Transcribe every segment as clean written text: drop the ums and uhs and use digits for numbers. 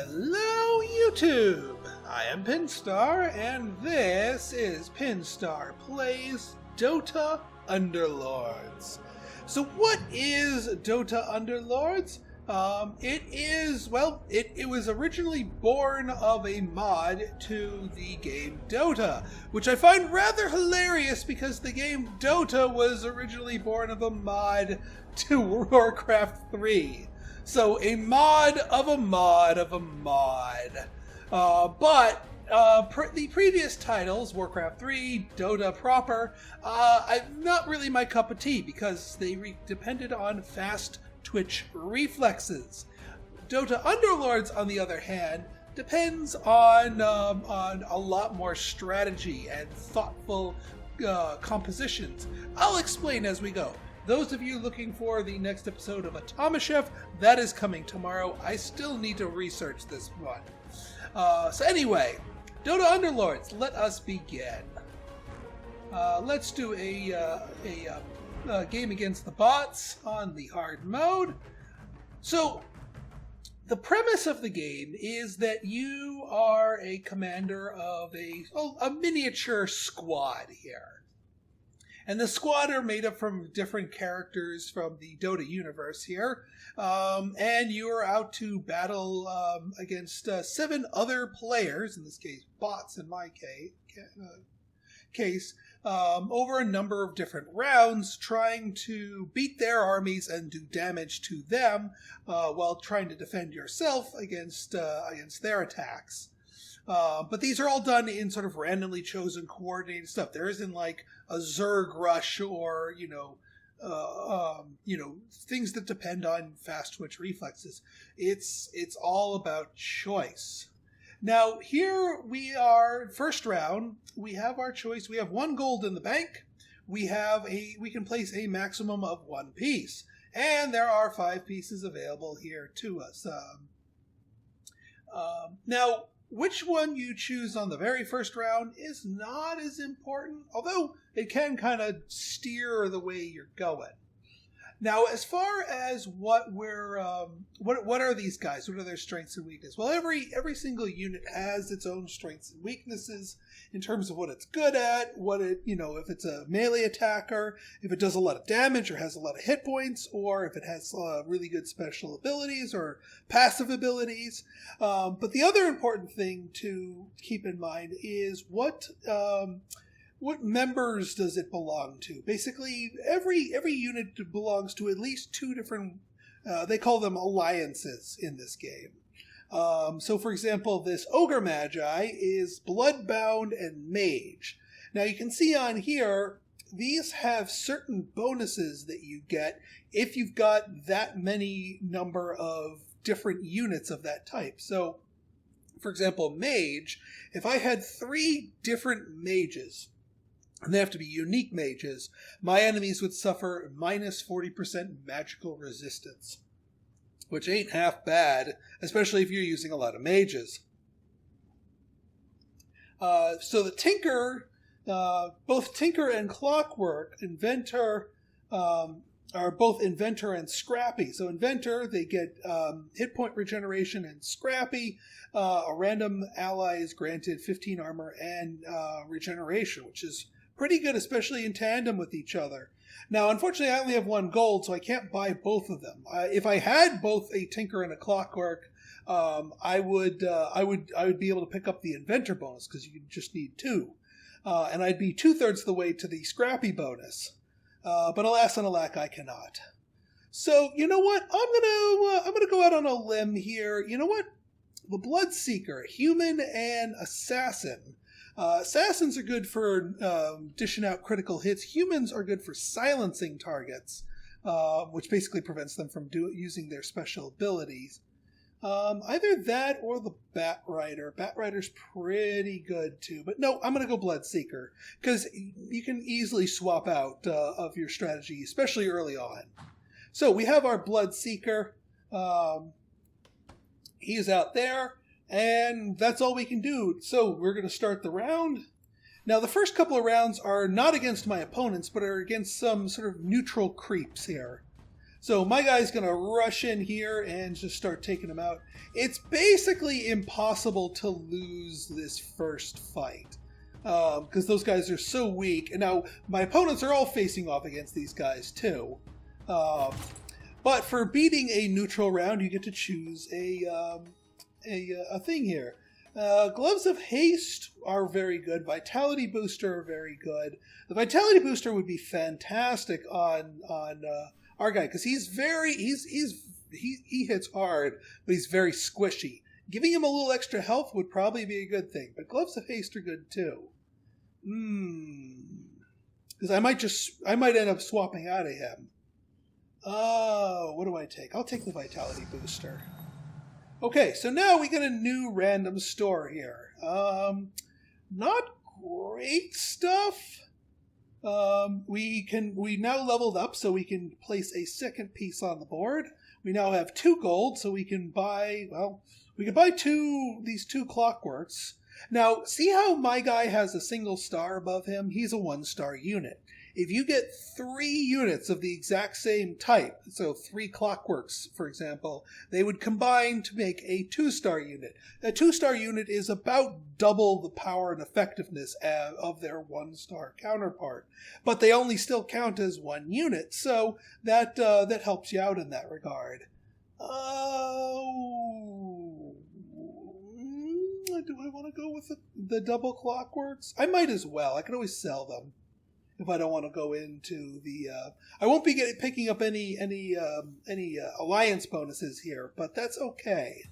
Hello, YouTube! I am Pinstar, and this is Pinstar Plays DotA Underlords. So what is DotA Underlords? It was originally born of a mod to the game Dota, which I find rather hilarious because the game Dota was originally born of a mod to Warcraft 3. So a mod of a mod of a mod. The previous titles, Warcraft 3, Dota proper, not really my cup of tea because they depended on fast twitch reflexes. Dota Underlords, on the other hand, depends on a lot more strategy and thoughtful compositions. I'll explain as we go. Those of you looking for the next episode of Automachef, that is coming tomorrow. I still need to research this one. So anyway, Dota Underlords, let us begin. Let's do a game against the bots on the hard mode. So, the premise of the game is that you are a commander of a miniature squad here. And the squad are made up from different characters from the Dota universe here. And you are out to battle against 7 other players, in this case bots in my case, over a number of different rounds, trying to beat their armies and do damage to them while trying to defend yourself against their attacks. But these are all done in sort of randomly chosen, coordinated stuff. There isn't like a Zerg rush or things that depend on fast twitch reflexes. It's all about choice. Now here we are, first round. We have our choice. We have 1 gold in the bank. We can place a maximum of 1 piece, and there are 5 pieces available here to us. Now, which one you choose on the very first round is not as important, although it can kind of steer the way you're going. Now, as far as what are these guys? What are their strengths and weaknesses? Well, every single unit has its own strengths and weaknesses in terms of what it's good at, if it's a melee attacker, if it does a lot of damage or has a lot of hit points, or if it has really good special abilities or passive abilities. But the other important thing to keep in mind is what members does it belong to? Basically, every unit belongs to at least 2 different, they call them alliances in this game. So, for example, this Ogre Magi is Bloodbound and Mage. Now, you can see on here, these have certain bonuses that you get if you've got that many number of different units of that type. So, for example, Mage, if I had 3 different mages, and they have to be unique mages, my enemies would suffer minus 40% magical resistance, which ain't half bad, especially if you're using a lot of mages. So the Tinker, both Tinker and Clockwork, Inventor, are both Inventor and Scrappy. So Inventor, they get hit point regeneration, and Scrappy, a random ally is granted 15 armor and regeneration, which is pretty good, especially in tandem with each other. Now, unfortunately, I only have 1 gold, so I can't buy both of them. If I had both a Tinker and a Clockwork, I would be able to pick up the Inventor bonus because you just need 2, and I'd be 2/3 the way to the Scrappy bonus. But alas and alack, I cannot. So you know what? I'm gonna go out on a limb here. You know what? The Bloodseeker, human and assassin. Assassins are good for dishing out critical hits. Humans are good for silencing targets, which basically prevents them from using their special abilities. Either that or the Batrider. Batrider's pretty good too. But no, I'm going to go Bloodseeker, because you can easily swap out of your strategy, especially early on. So we have our Bloodseeker. He's out there. And that's all we can do. So we're going to start the round. Now, the first couple of rounds are not against my opponents, but are against some sort of neutral creeps here. So my guy's going to rush in here and just start taking them out. It's basically impossible to lose this first fight because those guys are so weak. And now my opponents are all facing off against these guys too. But for beating a neutral round, you get to choose a thing here. Gloves of Haste are very good. Vitality Booster are very good. The Vitality Booster would be fantastic on our guy because he hits hard, but he's very squishy. Giving him a little extra health would probably be a good thing. But Gloves of Haste are good too. Because I might end up swapping out of him. What do I take? I'll take the Vitality Booster. Okay, so now we get a new random store here. Not great stuff. We now leveled up, so we can place a second piece on the board. We now have 2 gold, so we can buy, these two clockworks. Now, see how my guy has a single star above him? He's a 1-star unit. If you get 3 units of the exact same type, so 3 clockworks, for example, they would combine to make a 2-star unit. A 2-star unit is about double the power and effectiveness of their 1-star counterpart. But they only still count as 1 unit, so that helps you out in that regard. Do I want to go with the double clockworks? I might as well. I can always sell them. If I don't want to go into the, I won't be picking up any alliance bonuses here, but that's okay.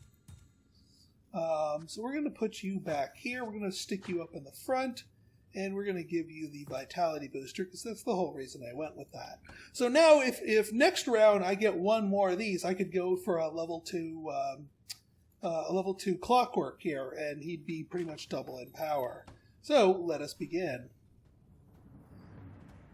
So we're going to put you back here. We're going to stick you up in the front, and we're going to give you the Vitality Booster because that's the whole reason I went with that. So now, if next round I get 1 more of these, I could go for a level 2 clockwork here, and he'd be pretty much double in power. So let us begin.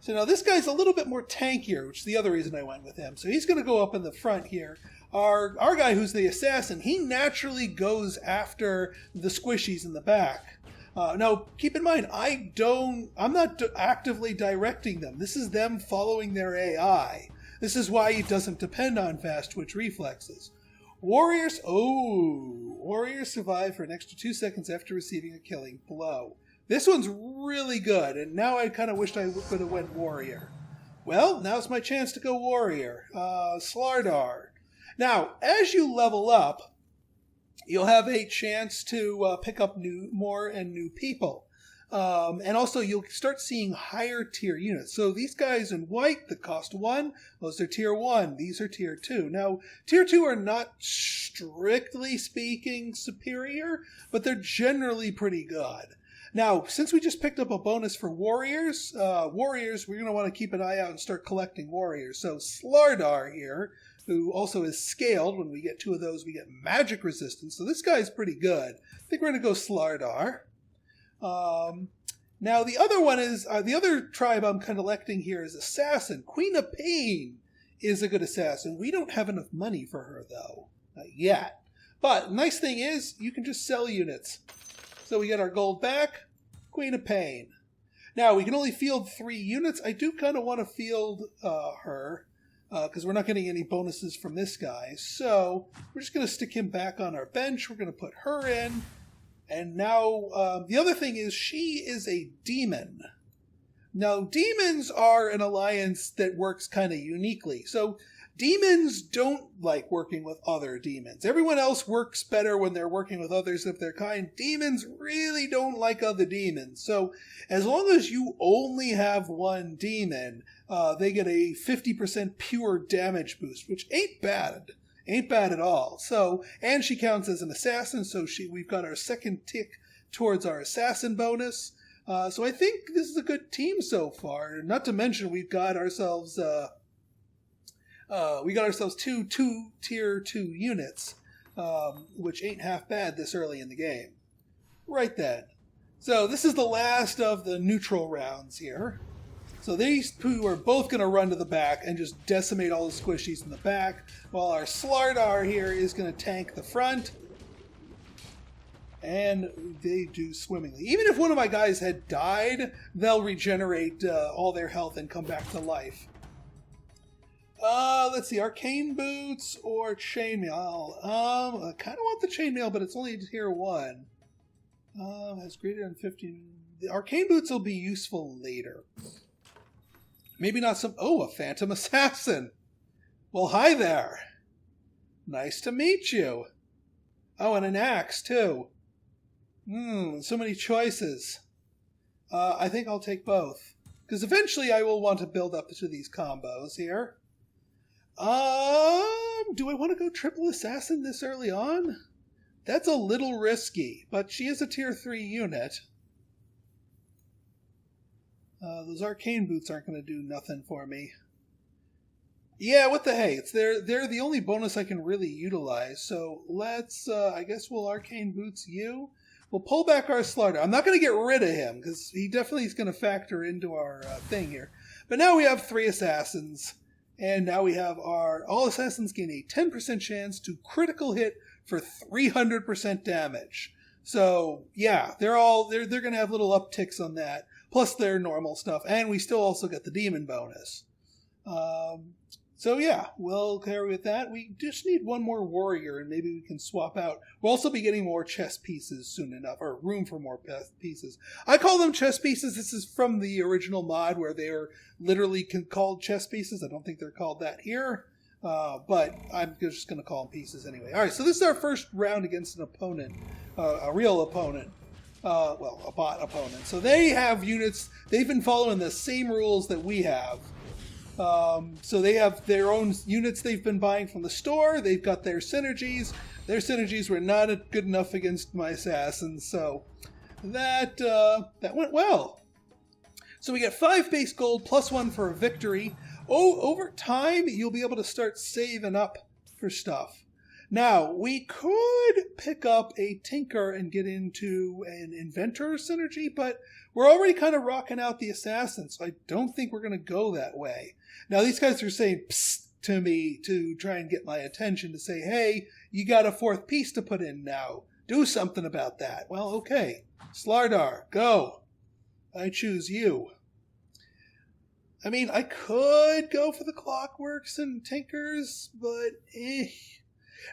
So now this guy's a little bit more tankier, which is the other reason I went with him. So he's going to go up in the front here. Our guy, who's the assassin, he naturally goes after the squishies in the back. Now, keep in mind, I'm not actively directing them. This is them following their AI. This is why it doesn't depend on fast twitch reflexes. Warriors survive for an extra 2 seconds after receiving a killing blow. This one's really good, and now I kind of wished I could have went Warrior. Well, now's my chance to go Warrior. Slardar. Now, as you level up, you'll have a chance to pick up more new people. And also, you'll start seeing higher tier units. So these guys in white that cost 1, those are tier 1. These are tier 2. Now, tier 2 are not strictly speaking superior, but they're generally pretty good. Now, since we just picked up a bonus for warriors, we're going to want to keep an eye out and start collecting warriors. So Slardar here, who also is scaled. When we get 2 of those, we get magic resistance. So this guy's pretty good. I think we're going to go Slardar. Now, the other one is, the other tribe I'm collecting here is Assassin. Queen of Pain is a good assassin. We don't have enough money for her, though. Not yet. But nice thing is, you can just sell units. So we get our gold back, Queen of Pain. Now, we can only field 3 units. I do kind of want to field her, because we're not getting any bonuses from this guy. So we're just going to stick him back on our bench. We're going to put her in. And now, the other thing is, she is a demon. Now, demons are an alliance that works kind of uniquely. So demons don't like working with other demons. Everyone else works better when they're working with others of their kind. Demons really don't like other demons. So as long as you only have 1 demon, they get a 50% pure damage boost, which ain't bad. Ain't bad at all. So, and she counts as an assassin, so we've got our second tick towards our assassin bonus. So I think this is a good team so far. Not to mention we've got ourselves 2 tier 2 units, which ain't half bad this early in the game. Right then. So this is the last of the neutral rounds here. So these 2 are both going to run to the back and just decimate all the squishies in the back, while our Slardar here is going to tank the front. And they do swimmingly. Even if one of my guys had died, they'll regenerate all their health and come back to life. Let's see, Arcane Boots or Chainmail. I kind of want the Chainmail, but it's only tier 1. Has greater than 15. The Arcane Boots will be useful later. Maybe not some... Oh, a Phantom Assassin. Well, hi there. Nice to meet you. Oh, and an axe, too. So many choices. I think I'll take both. Because eventually I will want to build up to these combos here. Do I want to go triple assassin this early on? That's a little risky, but she is a tier 3 unit. Those arcane boots aren't going to do nothing for me. Yeah, what the hey? They're the only bonus I can really utilize. So let's, I guess we'll arcane boots you. We'll pull back our Slarder. I'm not going to get rid of him, because he definitely is going to factor into our thing here. But now we have 3 assassins. And now we have all assassins gain a 10% chance to critical hit for 300% damage. So, yeah, they're going to have little upticks on that. Plus their normal stuff. And we still also get the demon bonus. So yeah, we'll carry with that. We just need one more warrior, and maybe we can swap out. We'll also be getting more chess pieces soon enough, or room for more pieces. I call them chess pieces. This is from the original mod where they are literally called chess pieces. I don't think they're called that here, but I'm just going to call them pieces anyway. All right, so this is our first round against an opponent, a real opponent. Well, a bot opponent. So they have units. They've been following the same rules that we have. So they have their own units they've been buying from the store. They've got their synergies. Their synergies were not good enough against my assassins, so that went well. So we get 5 base gold plus 1 for a victory. Oh, over time you'll be able to start saving up for stuff. Now, we could pick up a Tinker and get into an Inventor synergy, but we're already kind of rocking out the Assassins, so I don't think we're going to go that way. Now, these guys are saying psst to me to try and get my attention, to say, hey, you got a 4th piece to put in now. Do something about that. Well, okay. Slardar, go. I choose you. I mean, I could go for the Clockworks and Tinkers, but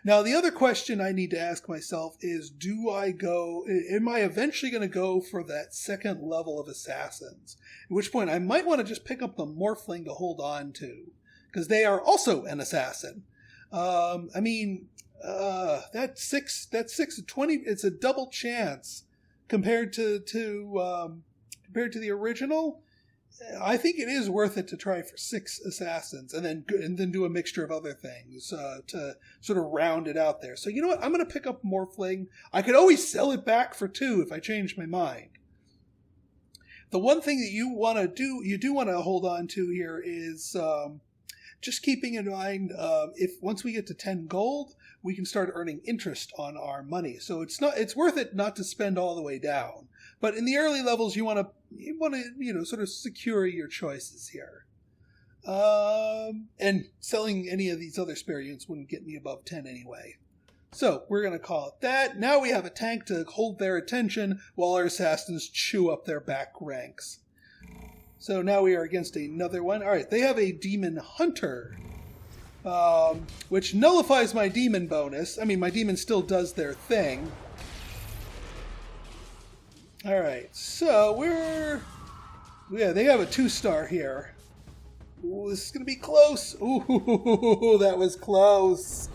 Now, the other question I need to ask myself is, am I eventually going to go for that 2nd level of assassins? At which point I might want to just pick up the Morphling to hold on to, because they are also an assassin. That's 6 to 20, it's a double chance compared to the original. I think it is worth it to try for 6 assassins and then do a mixture of other things to sort of round it out there. So you know what? I'm going to pick up Morphling. I could always sell it back for 2 if I change my mind. The one thing that you do want to hold on to here is just keeping in mind if once we get to 10 gold, we can start earning interest on our money. So it's worth it not to spend all the way down. But in the early levels, you want to sort of secure your choices here. And selling any of these other spare units wouldn't get me above 10 anyway. So we're going to call it that. Now we have a tank to hold their attention while our assassins chew up their back ranks. So now we are against another one. All right, they have a Demon Hunter, which nullifies my demon bonus. I mean, my demon still does their thing. All right, so they have a 2-star here. Ooh, this is going to be close. Ooh, that was close.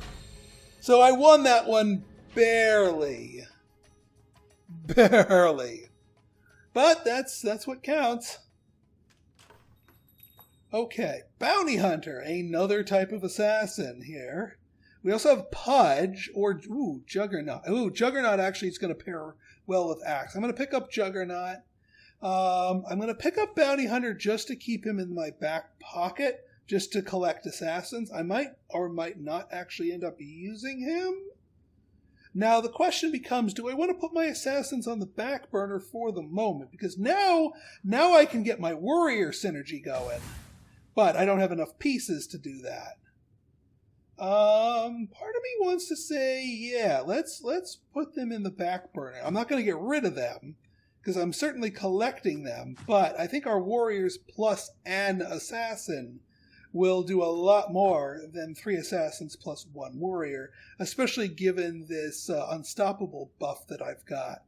So I won that one barely. Barely. But that's what counts. Okay, Bounty Hunter, another type of assassin here. We also have Pudge or Juggernaut. Juggernaut actually is going to pair well with Axe. I'm going to pick up Juggernaut. I'm going to pick up Bounty Hunter just to keep him in my back pocket, just to collect assassins. I might or might not actually end up using him. Now the question becomes, do I want to put my assassins on the back burner for the moment? Because now I can get my warrior synergy going, but I don't have enough pieces to do that. Part of me wants to say, yeah, let's put them in the back burner. I'm not going to get rid of them, because I'm certainly collecting them, but I think our warriors plus an assassin will do a lot more than 3 assassins plus 1 warrior, especially given this unstoppable buff that I've got.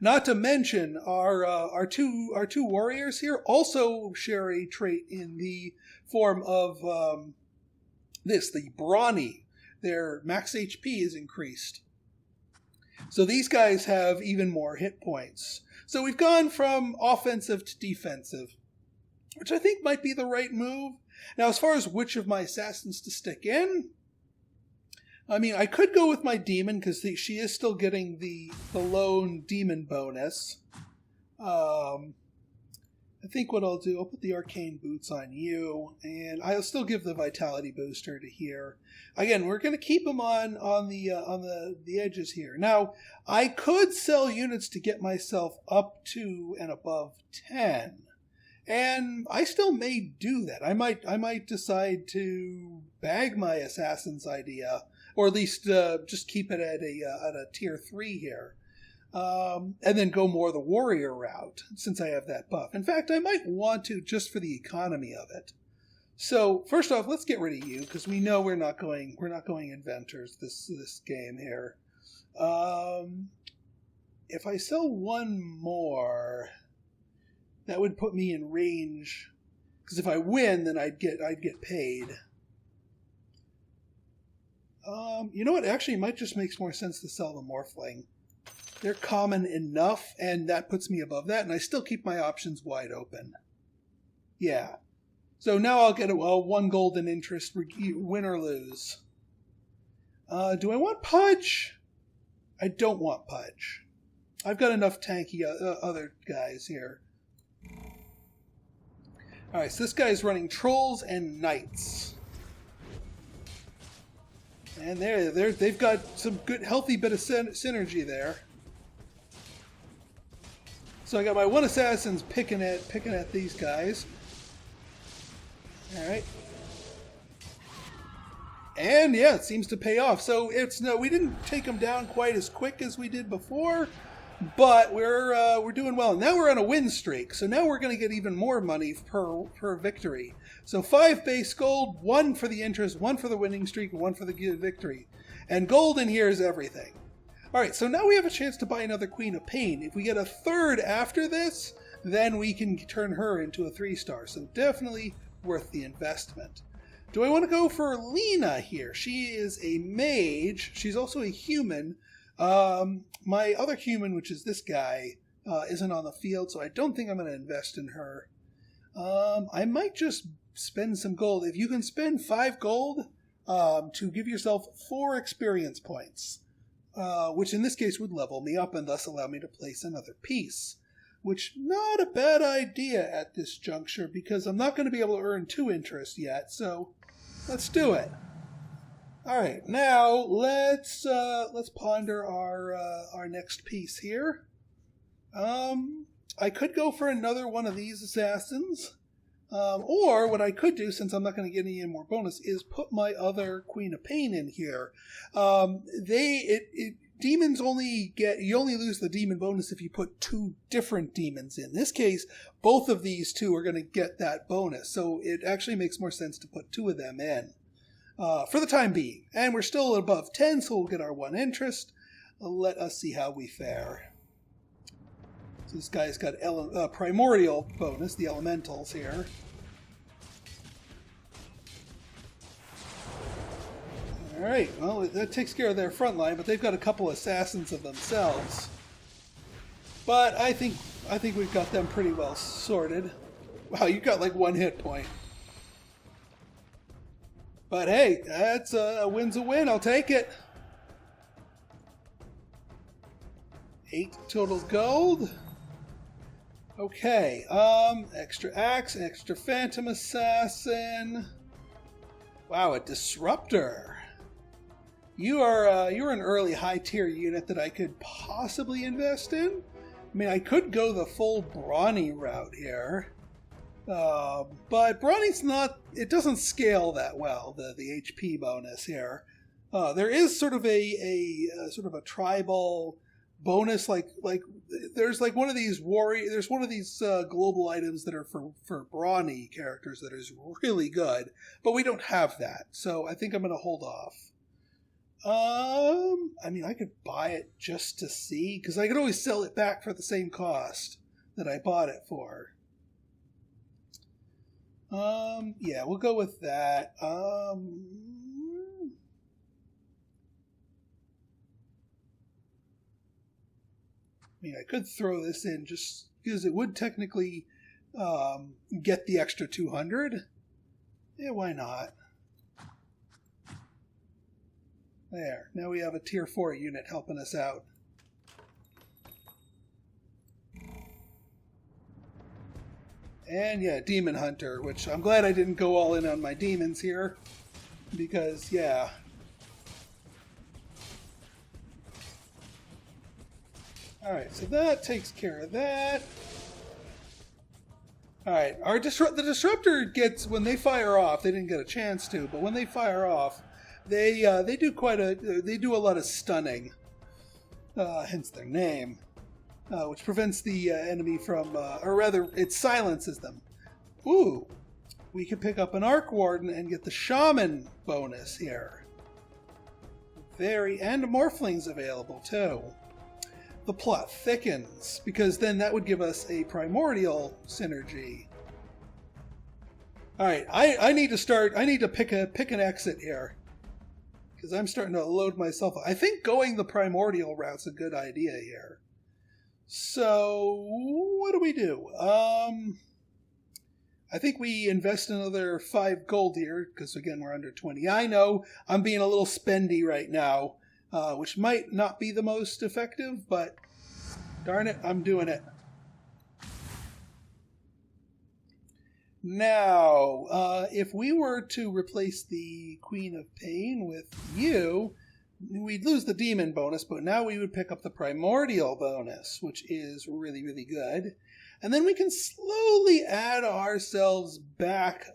Not to mention, our two warriors here also share a trait in the form of the brawny. Their max HP is increased. So these guys have even more hit points. So we've gone from offensive to defensive, which I think might be the right move. Now, as far as which of my assassins to stick in, I mean, I could go with my demon, because she is still getting the lone demon bonus. I think what I'll do, I'll put the arcane boots on you, and I'll still give the vitality booster to here. Again, we're going to keep them on the edges here. Now, I could sell units to get myself up to and above 10, and I still may do that. I might decide to bag my assassin's idea, or at least just keep it at a tier 3 here. And then go more the warrior route, since I have that buff. In fact, I might want to, just for the economy of it. So, first off, let's get rid of you, because we know we're not going inventors this game here. If I sell one more, that would put me in range, because if I win, then I'd get paid. You know what? Actually, it might just make more sense to sell the Morphling. They're common enough, and that puts me above that, and I still keep my options wide open. Yeah. So now I'll get a 1 golden interest, win or lose. Do I want Pudge? I don't want Pudge. I've got enough tanky other guys here. Alright, so this guy's running Trolls and Knights. And they've got some good, healthy bit of synergy there. So I got my 1 assassin's picking at these guys. All right. And yeah, it seems to pay off. So we didn't take them down quite as quick as we did before, but we're doing well. Now we're on a win streak. So now we're going to get even more money per victory. So 5 base gold, 1 for the interest, 1 for the winning streak, and 1 for the victory. And gold in here is everything. Alright, so now we have a chance to buy another Queen of Pain. If we get a 3rd after this, then we can turn her into a 3-star. So definitely worth the investment. Do I want to go for Lena here? She is a mage. She's also a human. My other human, which is this guy, isn't on the field, so I don't think I'm going to invest in her. I might just spend some gold. If you can spend 5 gold to give yourself 4 experience points, which in this case would level me up and thus allow me to place another piece. Which, not a bad idea at this juncture, because I'm not going to be able to earn 2 interest yet, so let's do it. Alright, now let's ponder our next piece here. I could go for another one of these assassins, or what I could do, since I'm not going to get any more bonus, is put my other Queen of Pain in here. Demons you only lose the demon bonus if you put 2 different demons in. In this case, both of these 2 are going to get that bonus, so it actually makes more sense to put 2 of them in for the time being. And we're still above 10, so we'll get our 1 interest. Let us see how we fare. So this guy's got primordial bonus, the elementals here. Alright, well, that takes care of their front line, but they've got a couple assassins of themselves. But I think we've got them pretty well sorted. Wow, you've got like 1 hit point. But hey, that's a win's a win, I'll take it. 8 total gold. Okay, extra axe, extra phantom assassin. Wow, a disruptor. You're an early high tier unit that I could possibly invest in. I mean, I could go the full brawny route here, but brawny's it doesn't scale that well. The HP bonus here. There is sort of a tribal bonus, like there's like one of these there's one of these global items that are for brawny characters that is really good, but we don't have that, so I think I'm going to hold off. I mean, I could buy it just to see, because I could always sell it back for the same cost that I bought it for. Yeah, we'll go with that. I mean, I could throw this in just because it would technically get the extra 200. Yeah, why not? There. Now we have a tier 4 unit helping us out. And yeah, Demon Hunter, which I'm glad I didn't go all in on my demons here. Because, yeah. Alright, so that takes care of that. Alright, the Disruptor gets, when they fire off, they didn't get a chance to, but when they fire off, they do a lot of stunning, hence their name, which prevents the enemy from, or rather, it silences them. Ooh, we can pick up an Arc Warden and get the Shaman bonus here. And Morphling's available too. The plot thickens, because then that would give us a Primordial synergy. Alright, I need to pick an exit here. Because I'm starting to load myself up. I think going the Primordial route's a good idea here. So, what do we do? I think we invest another 5 gold here, because again, we're under 20. I know I'm being a little spendy right now, which might not be the most effective, but darn it, I'm doing it. Now, if we were to replace the Queen of Pain with you, we'd lose the Demon bonus, but now we would pick up the Primordial bonus, which is really, really good. And then we can slowly add ourselves back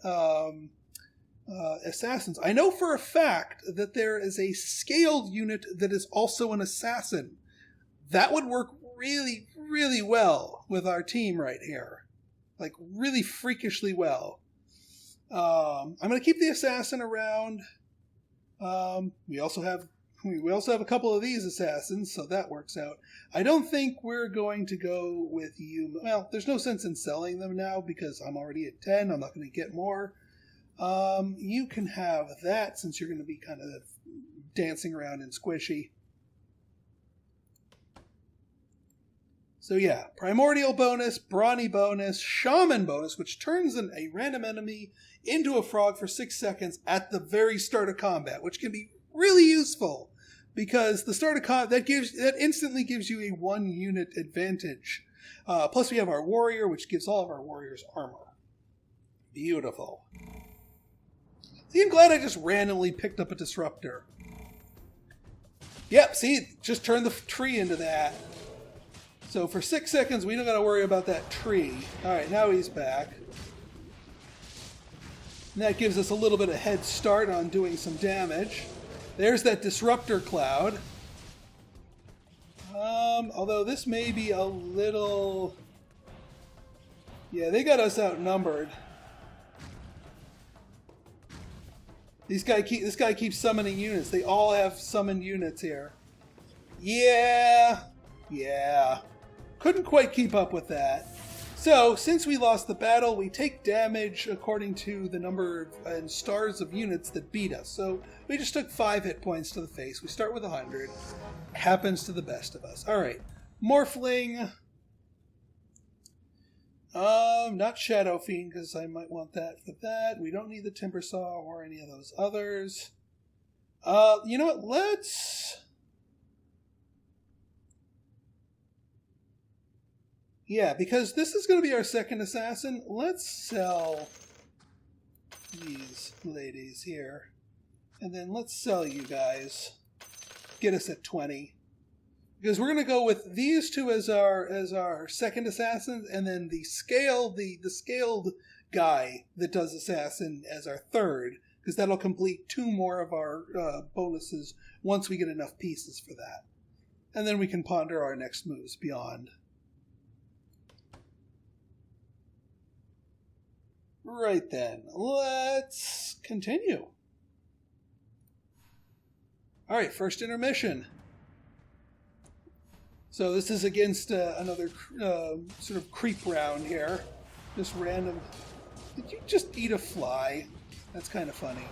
assassins. I know for a fact that there is a scaled unit that is also an assassin. That would work really, really well with our team right here. Like, really freakishly well. I'm going to keep the assassin around. We also have a couple of these assassins, so that works out. I don't think we're going to go with you. Well, there's no sense in selling them now because I'm already at 10. I'm not going to get more. You can have that since you're going to be kind of dancing around in squishy. So yeah, Primordial bonus, Brawny bonus, Shaman bonus, which turns a random enemy into a frog for 6 seconds at the very start of combat, which can be really useful because the start of combat that instantly gives you a 1 unit advantage. Plus we have our warrior, which gives all of our warriors armor. Beautiful. See, I'm glad I just randomly picked up a disruptor. Yep, see, just turned the tree into that. So for 6 seconds, we don't got to worry about that tree. All right, now he's back. And that gives us a little bit of head start on doing some damage. There's that disruptor cloud. Although this may be a little... Yeah, they got us outnumbered. This guy keeps summoning units. They all have summoned units here. Yeah. Couldn't quite keep up with that. So, since we lost the battle, we take damage according to the number and stars of units that beat us. So, we just took 5 hit points to the face. We start with 100. Happens to the best of us. Alright. Morphling. Not Shadow Fiend, because I might want that for that. We don't need the Timber Saw or any of those others. You know what? Let's... Yeah, because this is going to be our second assassin, let's sell these ladies here. And then let's sell you guys. Get us at 20. Because we're going to go with these two as our second assassins, and then the scaled guy that does assassin as our third, because that'll complete 2 more of our bonuses once we get enough pieces for that. and then we can ponder our next moves beyond. Right then, let's continue. All right, first intermission. So this is against another sort of creep round here. Just random. Did you just eat a fly? That's kind of funny.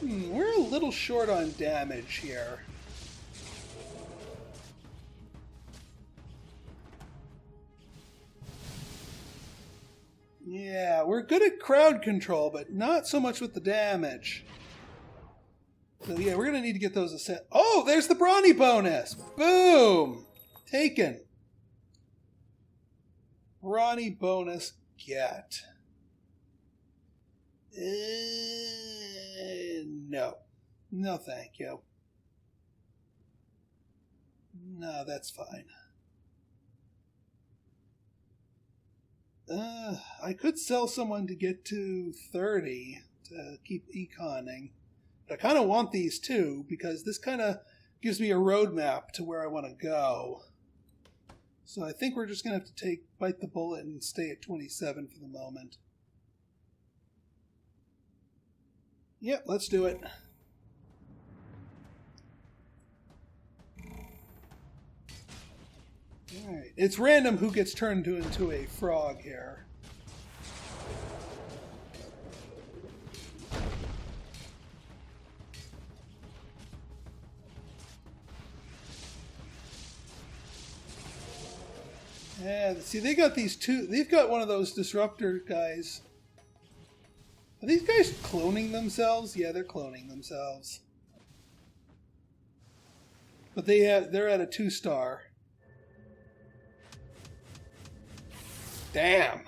We're a little short on damage here. Yeah, we're good at crowd control, but not so much with the damage. So yeah, we're going to need to get those ascent. Oh, there's the brawny bonus! Boom! Taken. Brawny bonus get. No. No, thank you. No, that's fine. I could sell someone to get to 30 to keep econing. But I kind of want these too, because this kind of gives me a roadmap to where I want to go. So I think we're just going to have to bite the bullet and stay at 27 for the moment. Yep, let's do it. Alright, it's random who gets turned into a frog here. Yeah, see, they got these two. They've got one of those disruptor guys. Are these guys cloning themselves? Yeah, they're cloning themselves. But they're at a 2-star. Damn.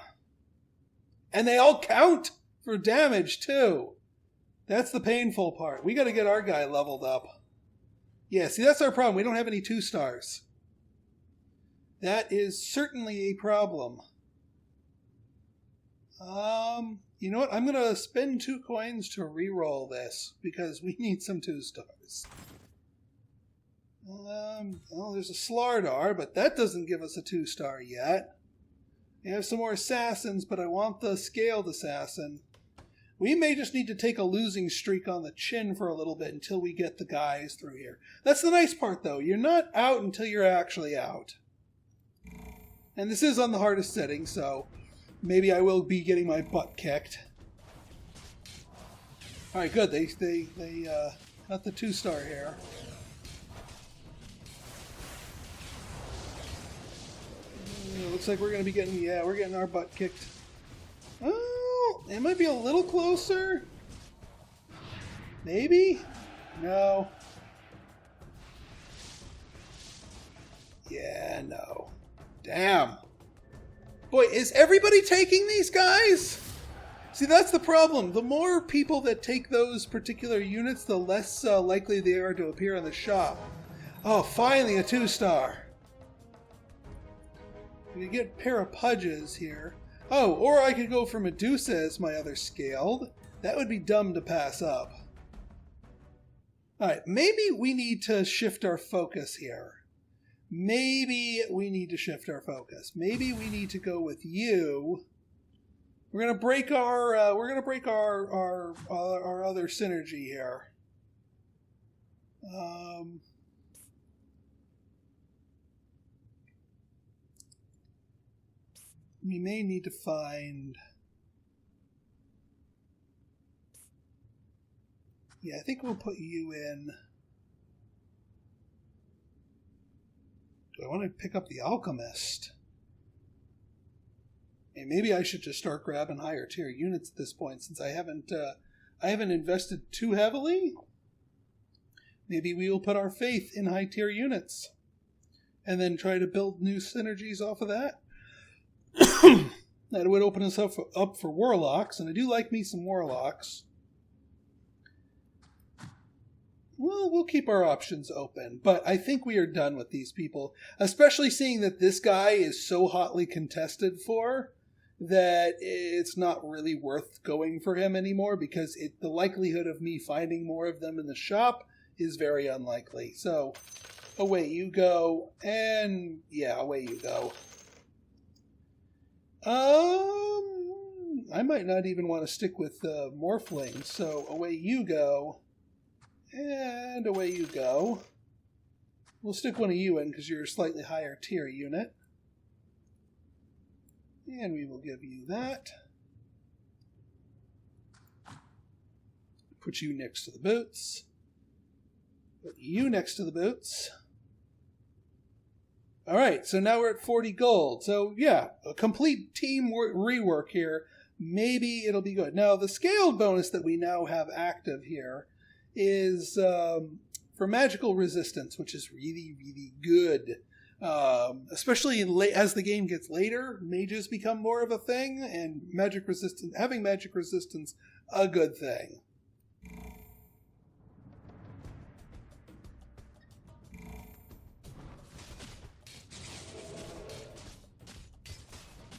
And they all count for damage, too. That's the painful part. We got to get our guy leveled up. Yeah, see, that's our problem. We don't have any 2-stars. That is certainly a problem. You know what? I'm going to spend 2 coins to re-roll this, because we need some 2-stars. Well, there's a Slardar, but that doesn't give us a 2-star yet. We have some more assassins, but I want the scaled assassin. We may just need to take a losing streak on the chin for a little bit until we get the guys through here. That's the nice part, though. You're not out until you're actually out. And this is on the hardest setting, so maybe I will be getting my butt kicked. Alright, good. They got the 2-star here. Looks like we're going to be getting, we're getting our butt kicked. Oh, it might be a little closer. Maybe? No. Yeah, no. Damn. Boy, is everybody taking these guys? See, that's the problem. The more people that take those particular units, the less likely they are to appear in the shop. Oh, finally a 2-star. We get a pair of Pudges here. Oh, or I could go for Medusa as my other scaled. That would be dumb to pass up. Alright, maybe we need to shift our focus here. Maybe we need to shift our focus. Maybe we need to go with you. We're gonna break our other synergy here. We may need to find... Yeah, I think we'll put you in... Do I want to pick up the Alchemist? And maybe I should just start grabbing higher tier units at this point, since I haven't invested too heavily. Maybe we will put our faith in high tier units, and then try to build new synergies off of that. That would open us up for Warlocks, and I do like me some Warlocks. Well, we'll keep our options open, but I think we are done with these people, especially seeing that this guy is so hotly contested for that it's not really worth going for him anymore, because the likelihood of me finding more of them in the shop is very unlikely. So Away you go. And yeah, away you go. I might not even want to stick with Morphlings, so away you go. And away you go. We'll stick one of you in because you're a slightly higher tier unit. And we will give you that. Put you next to the boots. Put you next to the boots. Alright, so now we're at 40 gold. So yeah, a complete team rework here. Maybe it'll be good. Now, the scaled bonus that we now have active here is for magical resistance, which is really, really good. Especially as the game gets later, mages become more of a thing, and having magic resistance a good thing.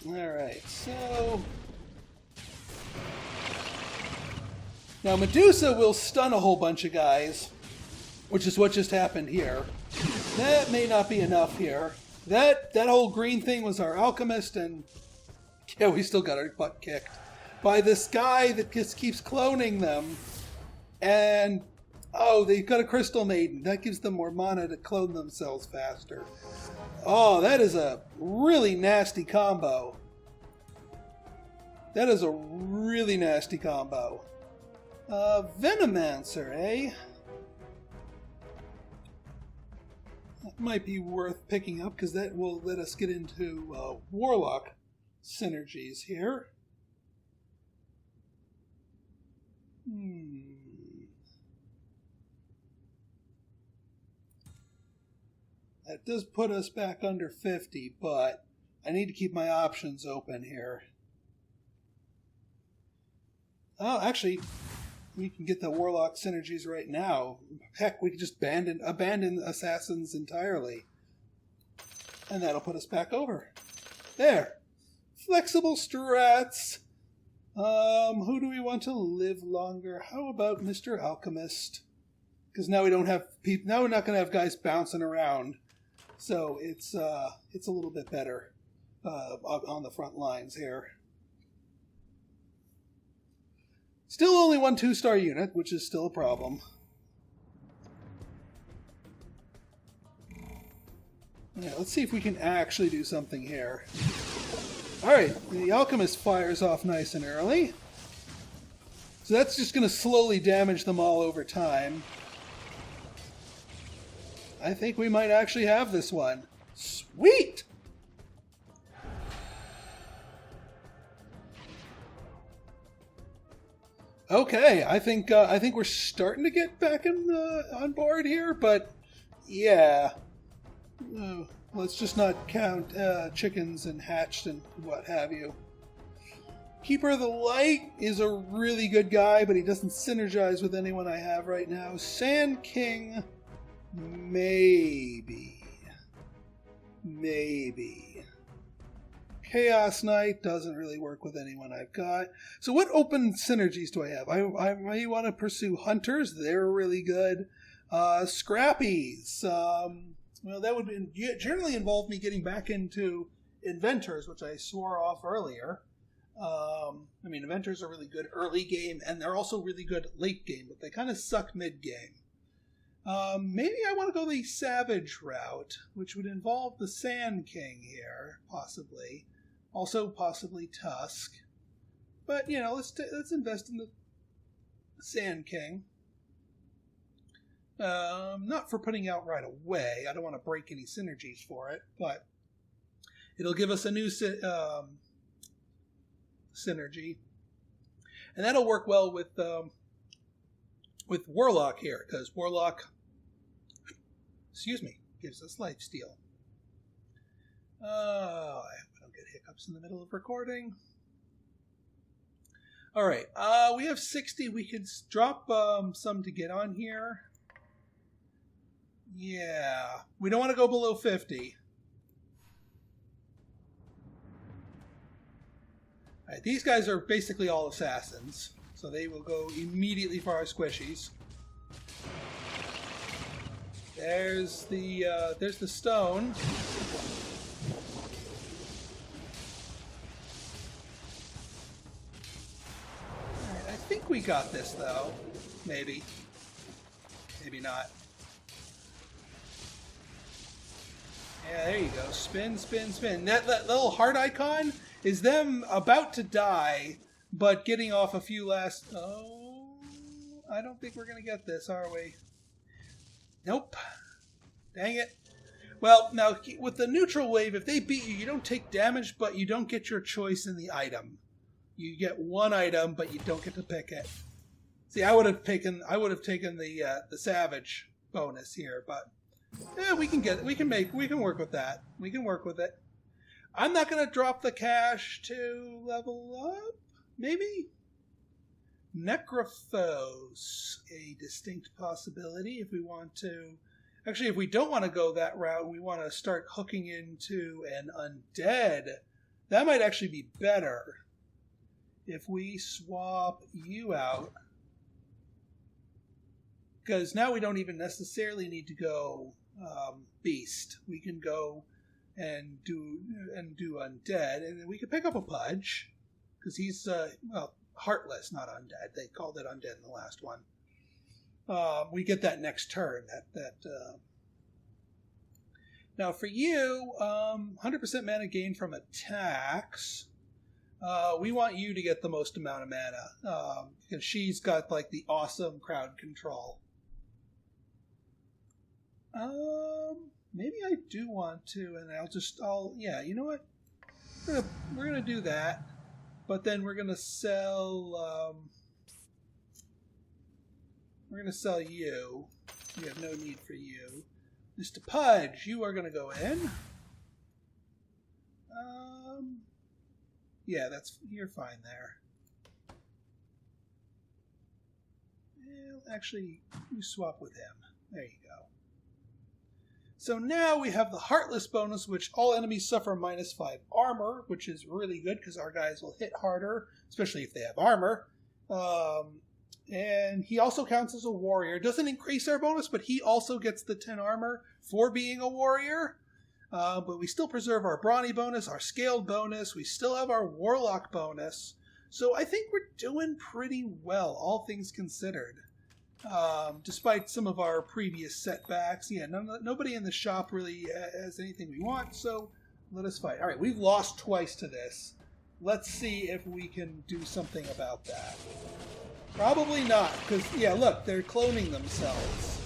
Alright, so now Medusa will stun a whole bunch of guys, which is what just happened here. That may not be enough here. That whole green thing was our alchemist, and yeah, we still got our butt kicked by this guy that just keeps cloning them. And oh, they've got a crystal maiden. That gives them more mana to clone themselves faster. Oh, that is a really nasty combo. That is a really nasty combo. Venomancer, eh? That might be worth picking up because that will let us get into Warlock synergies here. That does put us back under 50, but I need to keep my options open here. Oh, actually, we can get the Warlock synergies right now. Heck, we could just abandon Assassins entirely. And that'll put us back over. There. Flexible strats. Who do we want to live longer? How about Mr. Alchemist? Because now we don't have people. Now we're not going to have guys bouncing around. So it's a little bit better on the front lines here. Still only one 2-star unit, which is still a problem. Yeah, let's see if we can actually do something here. Alright, the Alchemist fires off nice and early. So that's just going to slowly damage them all over time. I think we might actually have this one. Sweet! Okay, I think we're starting to get back on board here, but yeah, let's just not count chickens and hatched and what have you. Keeper of the Light is a really good guy, but he doesn't synergize with anyone I have right now. Sand King, maybe. Chaos Knight doesn't really work with anyone I've got. So what open synergies do I have? I may want to pursue Hunters. They're really good. Scrappies. Well, that would generally involve me getting back into Inventors, which I swore off earlier. I mean, Inventors are really good early game, and they're also really good late game, but they kind of suck mid game. Maybe I want to go the Savage route, which would involve the Sand King here, possibly. Also, possibly Tusk. But, you know, let's invest in the Sand King. Not for putting out right away. I don't want to break any synergies for it, but it'll give us a new synergy. And that'll work well with Warlock here, because Warlock, gives us lifesteal. I hope I don't get hiccups in the middle of recording. Alright, we have 60. We could drop some to get on here. Yeah, we don't want to go below 50. Alright, these guys are basically all assassins, so they will go immediately for our squishies. There's the stone. Alright, I think we got this though. Maybe. Maybe not. Yeah, there you go. Spin, spin, spin. That little heart icon is them about to die, but getting off a few last... Oh, I don't think we're going to get this, are we? Nope. Dang it. Well, now, with the neutral wave, if they beat you, you don't take damage, but you don't get your choice in the item. You get one item, but you don't get to pick it. See, I would have taken the savage bonus here, but yeah, we can work with that. We can work with it. I'm not going to drop the cash to level up. Maybe Necrophos, a distinct possibility if we want to. Actually, if we don't want to go that route, we want to start hooking into an undead. That might actually be better if we swap you out. Because now we don't even necessarily need to go beast. We can go and do undead, and then we can pick up a Pudge because he's heartless, not undead. They called it undead in the last one. We get that next turn. Now for you, 100% mana gain from attacks. We want you to get the most amount of mana because she's got like the awesome crowd control. Maybe I do want to, and yeah, you know what? We're gonna do that, but then we're gonna sell you. We have no need for you. Mr. Pudge, you are gonna go in. Yeah, you're fine there. Well, actually, you swap with him. There you go. So now we have the Heartless bonus, which all enemies suffer -5 armor, which is really good because our guys will hit harder, especially if they have armor. And he also counts as a warrior. Doesn't increase our bonus, but he also gets the 10 armor for being a warrior. But we still preserve our Brawny bonus, our Scaled bonus. We still have our Warlock bonus. So I think we're doing pretty well, all things considered. Despite some of our previous setbacks. Yeah, nobody in the shop really has anything we want, so let us fight. All right, we've lost twice to this. Let's see if we can do something about that. Probably not, because, yeah, look, they're cloning themselves.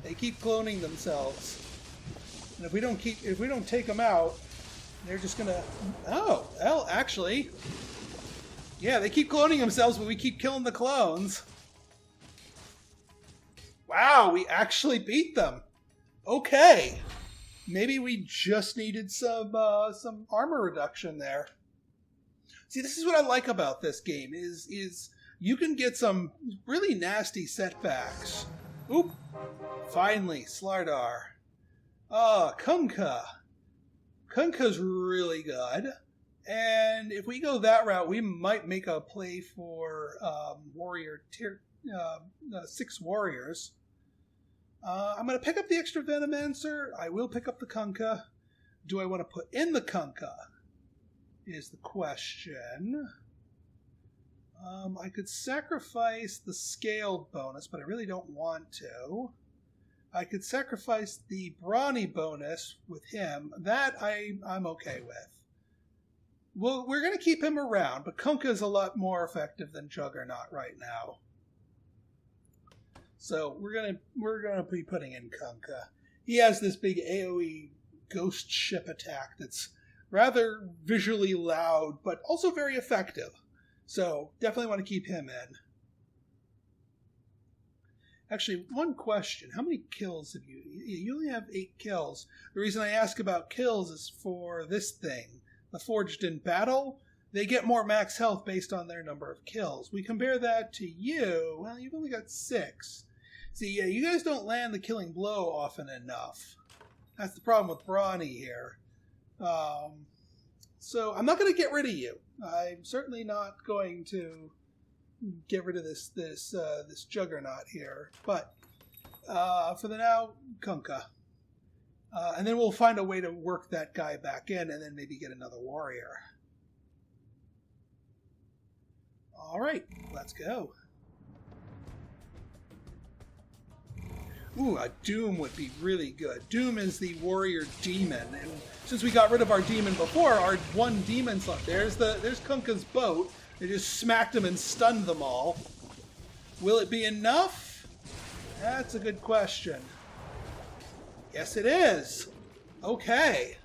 They keep cloning themselves. And if we don't take them out, they're just gonna... Oh, well, actually... Yeah, they keep cloning themselves, but we keep killing the clones. Wow, we actually beat them. Okay. Maybe we just needed some armor reduction there. See, this is what I like about this game, is you can get some really nasty setbacks. Oop. Finally, Slardar. Kunkka. Kunkka's really good. And if we go that route, we might make a play for warrior tier 6 warriors. I'm going to pick up the extra Venomancer. I will pick up the Kunkka. Do I want to put in the Kunkka? Is the question. I could sacrifice the Scaled bonus, but I really don't want to. I could sacrifice the Brawny bonus with him. That I'm okay with. Well, we're going to keep him around, but Kunkka is a lot more effective than Juggernaut right now. So we're gonna be putting in Kunkka. He has this big AoE ghost ship attack that's rather visually loud, but also very effective. So definitely want to keep him in. Actually, one question. How many kills have you? You only have 8 kills. The reason I ask about kills is for this thing. The Forged in Battle, they get more max health based on their number of kills. We compare that to you. Well, you've only got 6. See, you guys don't land the killing blow often enough. That's the problem with Brawny here. So I'm not going to get rid of you. I'm certainly not going to get rid of this Juggernaut here. But for the now, Kunkka. And then we'll find a way to work that guy back in and then maybe get another warrior. All right, let's go. Ooh, a Doom would be really good. Doom is the warrior demon, and since we got rid of our demon before, our one demon's left. There's Kunkka's boat. They just smacked him and stunned them all. Will it be enough? That's a good question. Yes, it is. Okay.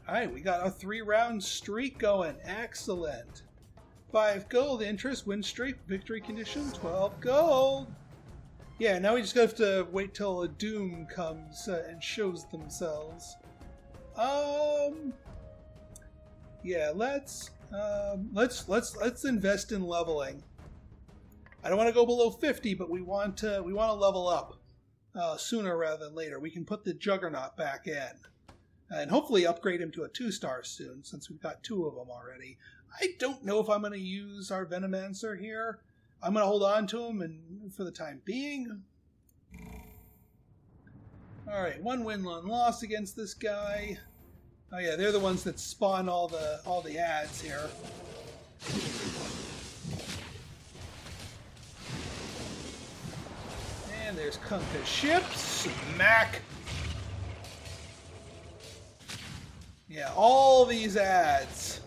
All right, we got a 3-round streak going. Excellent. 5 gold, interest, win streak, victory condition, 12 gold. Yeah, now we just have to wait till a Doom comes and shows themselves. Yeah, let's invest in leveling. I don't want to go below 50, but we want to level up sooner rather than later. We can put the Juggernaut back in and hopefully upgrade him to a 2-star soon, since we've got 2 of them already. I don't know if I'm going to use our Venomancer here. I'm going to hold on to him and for the time being. All right, 1 win, 1 loss against this guy. Oh yeah, they're the ones that spawn all the ads here. And there's Kunkka's ship. Smack. Yeah, all these ads.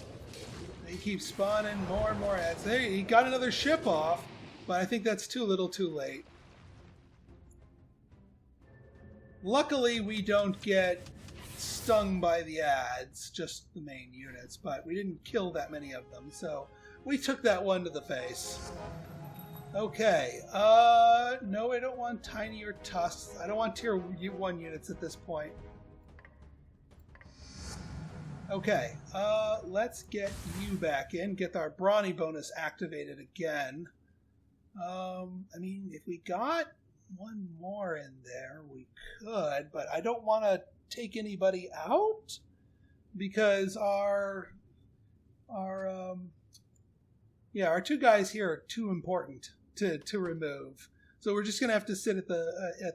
They keep spawning more and more ads. There, he got another ship off, but I think that's too little too late. Luckily, we don't get stung by the ads, just the main units, but we didn't kill that many of them, so we took that one to the face. Okay, no, I don't want tinier tusks. I don't want tier 1 units at this point. Okay, let's get you back in, get our brawny bonus activated again. I mean, if we got 1 more in there, we could, but I don't want to take anybody out because our 2 guys here are too important to remove. So we're just gonna have to sit at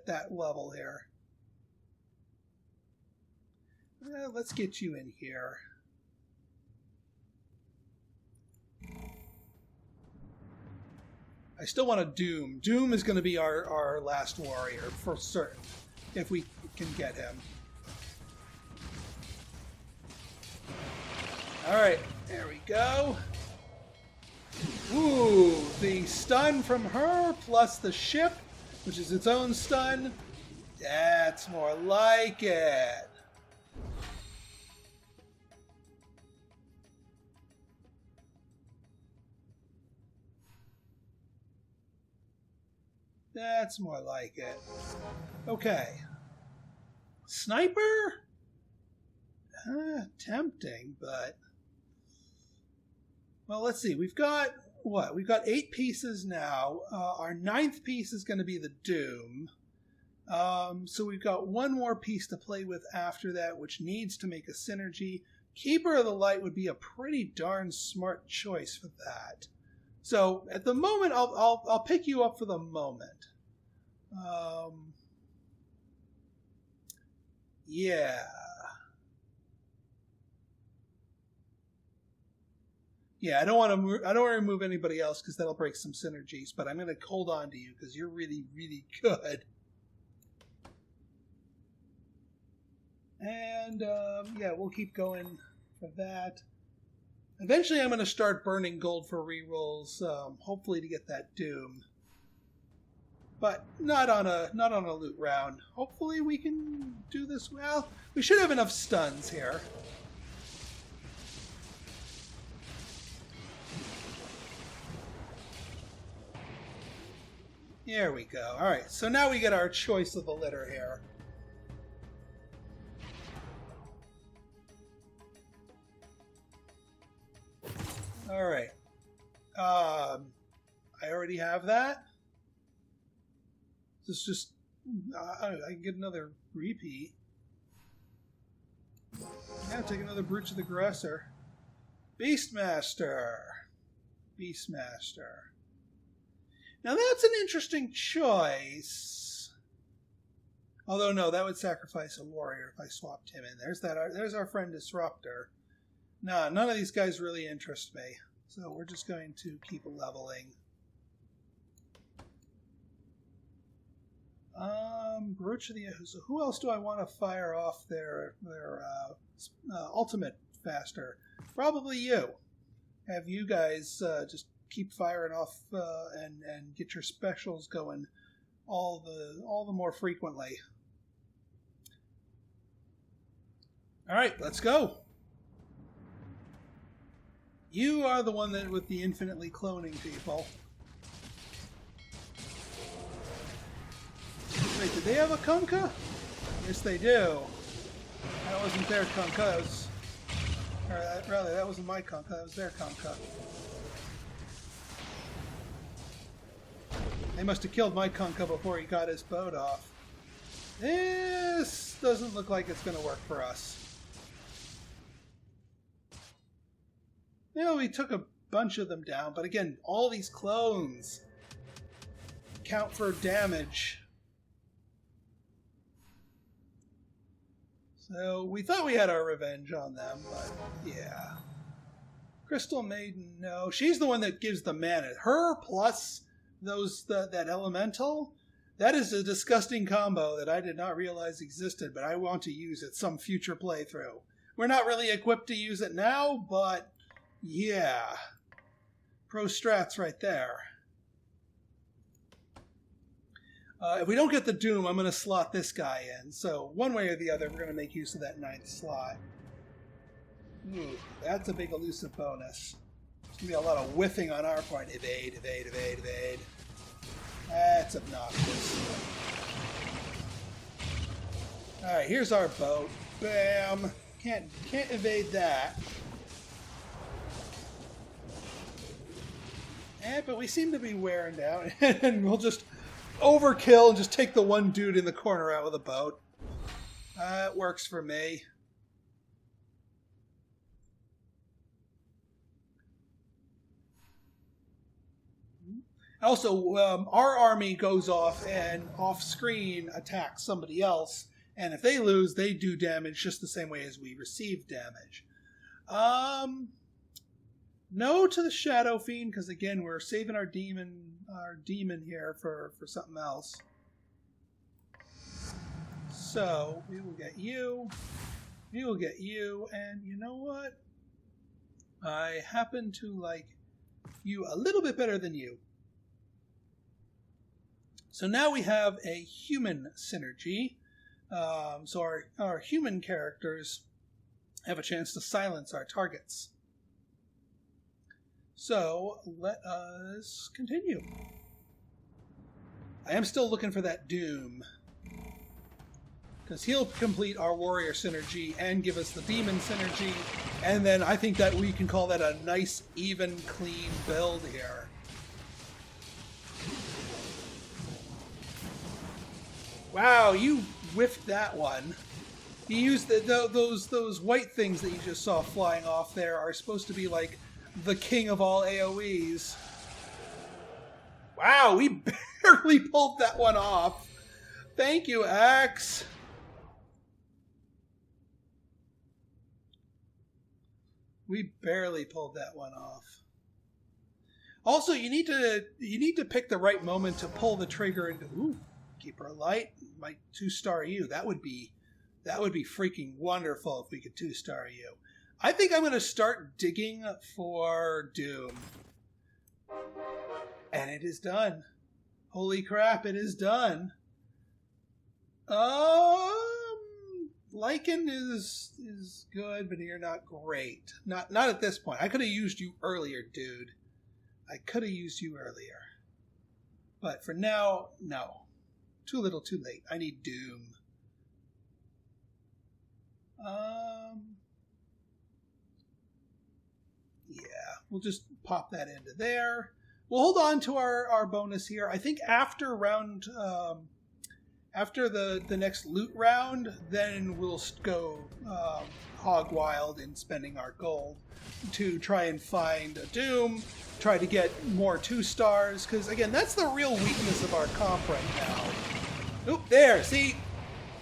that level here. Let's get you in here. I still want a Doom. Doom is going to be our last warrior for certain, if we can get him. Alright, there we go. Ooh, the stun from her plus the ship, which is its own stun. That's more like it. That's more like it. Okay. Sniper? Tempting, but... Well, let's see. We've got, what? We've got 8 pieces now. Our 9th piece is going to be the Doom. So we've got 1 more piece to play with after that, which needs to make a synergy. Keeper of the Light would be a pretty darn smart choice for that. So at the moment, I'll pick you up for the moment. Yeah. Yeah, I don't want to remove anybody else because that'll break some synergies. But I'm going to hold on to you because you're really, really good. And yeah, we'll keep going for that. Eventually, I'm going to start burning gold for rerolls, hopefully to get that Doom. But not on a loot round. Hopefully we can do this well. We should have enough stuns here. There we go. All right, so now we get our choice of the litter here. All right. I already have that. This is just... I can get another repeat. Yeah, take another Brutes of the Aggressor. Beastmaster. Beastmaster. Now that's an interesting choice. Although no, that would sacrifice a warrior if I swapped him in. There's our friend Disruptor. Nah, none of these guys really interest me. So we're just going to keep leveling. Brooch of the... So who else do I want to fire off their ultimate faster? Probably you. Have you guys just keep firing off and get your specials going all the more frequently. All right, let's go. You are the one that with the infinitely cloning people. Wait, did they have a Kunkka? Yes, they do. That wasn't their Kunkka. That was, that wasn't my Kunkka. That was their Kunkka. They must have killed my Kunkka before he got his boat off. This doesn't look like it's going to work for us. You know, we took a bunch of them down, but again, all these clones count for damage. So we thought we had our revenge on them, but yeah. Crystal Maiden, no. She's the one that gives the mana. Her plus that elemental, that is a disgusting combo that I did not realize existed, but I want to use it some future playthrough. We're not really equipped to use it now, but yeah. Pro strats right there. If we don't get the Doom, I'm going to slot this guy in. So one way or the other, we're going to make use of that 9th slot. Ooh, that's a big elusive bonus. There's going to be a lot of whiffing on our part. Evade, evade, evade, evade. That's obnoxious. Alright, here's our boat. Bam! Can't evade that. But we seem to be wearing down, and we'll just overkill and just take the one dude in the corner out with a boat. It works for me. Also, our army goes off and off-screen attacks somebody else, and if they lose, they do damage just the same way as we receive damage. No to the Shadow Fiend, because again, we're saving our demon here for something else. So, we will get you, we will get you, and you know what? I happen to like you a little bit better than you. So now we have a human synergy. So our human characters have a chance to silence our targets. So let us continue. I am still looking for that Doom, because he'll complete our warrior synergy and give us the demon synergy, and then I think that we can call that a nice, even, clean build here. Wow, you whiffed that one. You used those white things that you just saw flying off there are supposed to be like the king of all AoEs. Wow, we barely pulled that one off. Thank you, Axe. We barely pulled that one off. Also, you need to pick the right moment to pull the trigger into. Ooh, keep her light. Might 2-star you. That would be freaking wonderful if we could 2-star you. I think I'm going to start digging for Doom. And it is done. Holy crap, it is done. Lycan is good, but you're not great. Not at this point. I could have used you earlier, dude. I could have used you earlier. But for now, no. Too little, too late. I need Doom. Yeah, we'll just pop that into there. We'll hold on to our bonus here. I think after round After the next loot round, then we'll go hog wild in spending our gold to try and find a Doom, try to get more 2-stars, because again, that's the real weakness of our comp right now. Oop, there, see?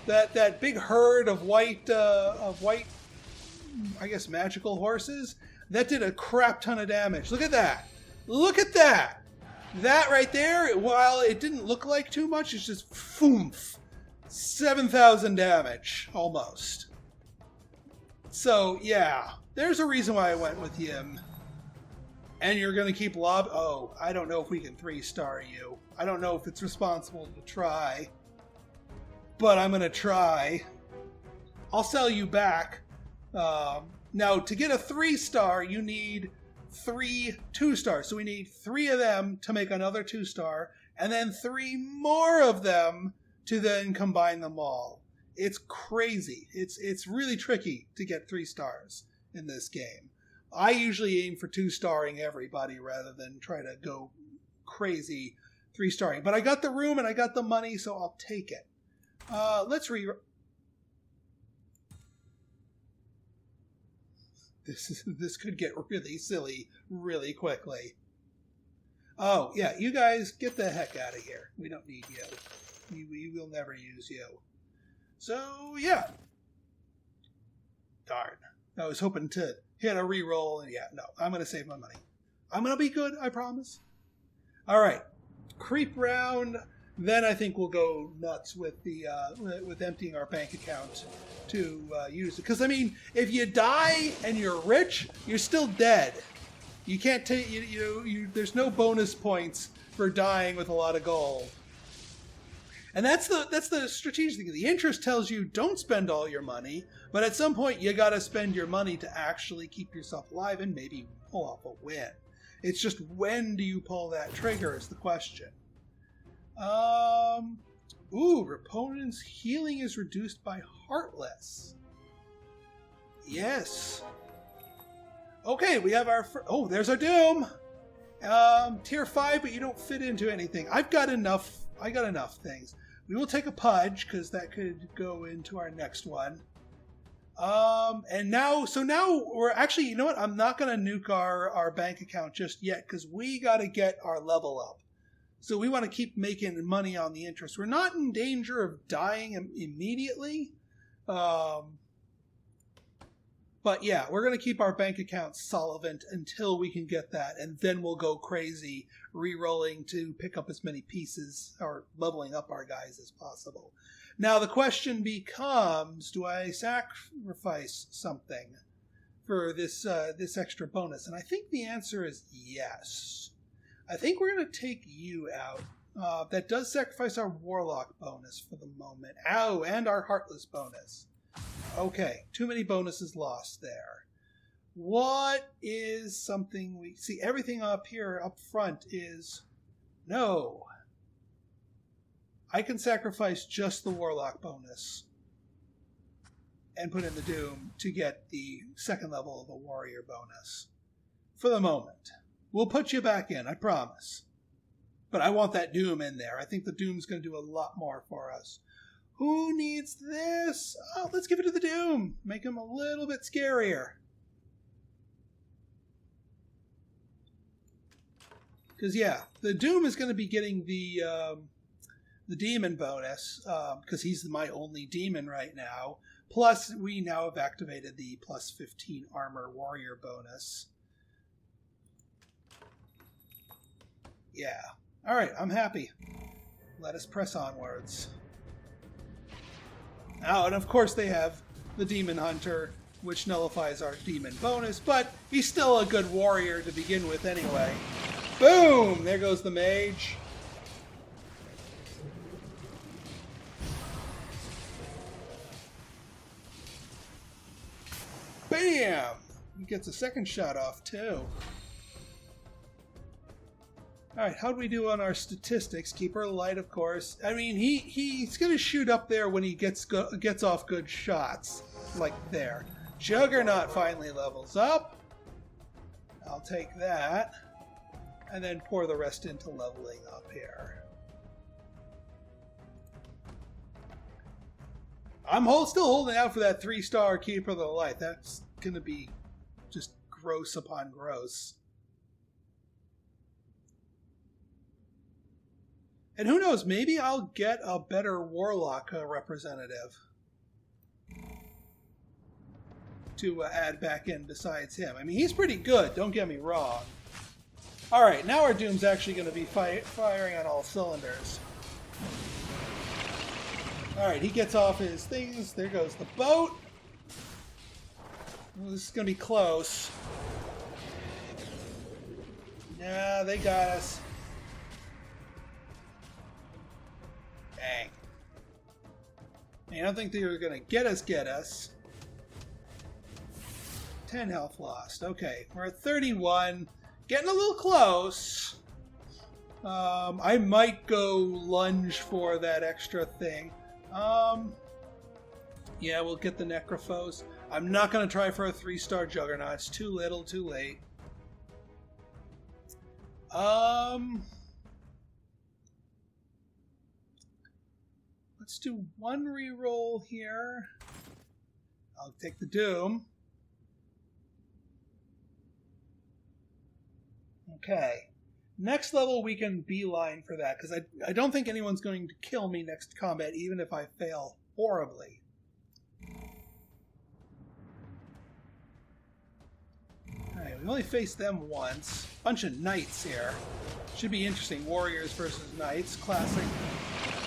That big herd of white, I guess, magical horses, that did a crap ton of damage. Look at that. Look at that. That right there, while it didn't look like too much, it's just foomf. 7,000 damage, almost. So, yeah. There's a reason why I went with him. And you're going to keep Oh, I don't know if we can 3-star you. I don't know if it's responsible to try. But I'm going to try. I'll sell you back. Now, to get a 3-star, you need 3 2-stars. So we need 3 of them to make another 2-star, and then 3 more of them to then combine them all. It's crazy. It's really tricky to get 3 stars in this game. I usually aim for 2-starring everybody rather than try to go crazy 3-starring. But I got the room and I got the money, so I'll take it. Let's This could get really silly really quickly. Oh, yeah, you guys get the heck out of here. We don't need you. We will never use you. So, yeah. Darn. I was hoping to hit a reroll, and yeah, no, I'm going to save my money. I'm going to be good, I promise. All right. Creep round. Then I think we'll go nuts with with emptying our bank account to use it. Because I mean, if you die and you're rich, you're still dead. You can't take there's no bonus points for dying with a lot of gold. And that's the strategic thing. The interest tells you don't spend all your money, but at some point you got to spend your money to actually keep yourself alive and maybe pull off a win. It's just when do you pull that trigger is the question. Opponent's healing is reduced by Heartless. Yes. Okay, we have our... there's our Doom. Tier 5, but you don't fit into anything. I got enough things. We will take a Pudge, because that could go into our next one. And now we're actually... You know what? I'm not going to nuke our bank account just yet, because we got to get our level up. So we want to keep making money on the interest. We're not in danger of dying immediately. But yeah, we're going to keep our bank account solvent until we can get that. And then we'll go crazy re-rolling to pick up as many pieces or leveling up our guys as possible. Now the question becomes, do I sacrifice something for this extra bonus? And I think the answer is yes. I think we're going to take you out. That does sacrifice our Warlock bonus for the moment. Ow, and our Heartless bonus. Okay, too many bonuses lost there. What is something we... See, everything up here, up front is... No. I can sacrifice just the Warlock bonus and put in the Doom to get the second level of the Warrior bonus. For the moment. We'll put you back in, I promise. But I want that Doom in there. I think the Doom's going to do a lot more for us. Who needs this? Oh, let's give it to the Doom. Make him a little bit scarier. Because, yeah, the Doom is going to be getting the Demon bonus, because he's my only Demon right now. Plus, we now have activated the plus 15 Armor Warrior bonus. Yeah. All right, I'm happy. Let us press onwards. Oh, and of course they have the Demon Hunter, which nullifies our Demon bonus, but he's still a good warrior to begin with anyway. Boom! There goes the Mage. Bam! He gets a second shot off, too. Alright, how'd we do on our statistics? Keeper light, of course. I mean, he's going to shoot up there when he gets off good shots. Like there. Juggernaut finally levels up. I'll take that. And then pour the rest into leveling up here. I'm still holding out for that 3-star Keeper of the Light. That's going to be just gross upon gross. And who knows, maybe I'll get a better Warlock representative to add back in besides him. I mean, he's pretty good, don't get me wrong. Alright, now our Doom's actually going to be firing on all cylinders. Alright, he gets off his things. There goes the boat. Well, this is going to be close. Yeah, they got us. Dang. I don't think they were going to get us. 10 health lost. Okay, we're at 31. Getting a little close. I might go lunge for that extra thing. Yeah, we'll get the Necrophos. I'm not going to try for a 3-star Juggernaut. It's too little, too late. Let's do one reroll here. I'll take the Doom. Okay. Next level, we can beeline for that, because I don't think anyone's going to kill me next combat, even if I fail horribly. Alright, we only faced them once. Bunch of knights here. Should be interesting. Warriors versus knights. Classic.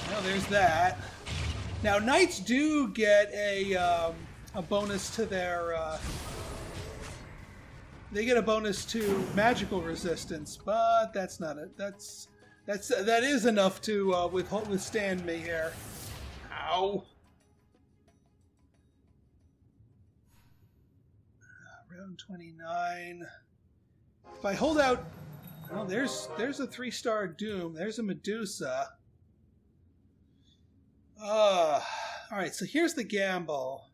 Well, there's that. Now, knights do get a bonus to their... They get a bonus to magical resistance, but that's not it. That is enough to withstand me here. Ow! Round 29. If I hold out, oh, there's a 3-star Doom. There's a Medusa. All right. So here's the gamble.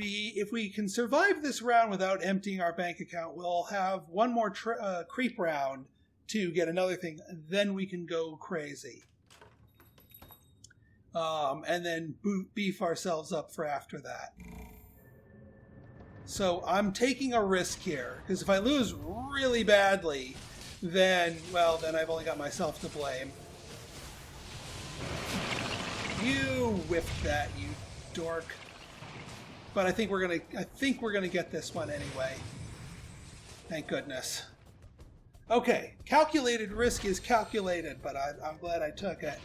If we can survive this round without emptying our bank account, we'll have one more creep round to get another thing. Then we can go crazy. And then beef ourselves up for after that. So I'm taking a risk here. Because if I lose really badly, then I've only got myself to blame. You whiffed that, you dork. But I think we're gonna get this one anyway. Thank goodness. Okay, calculated risk is calculated, but I'm glad I took it.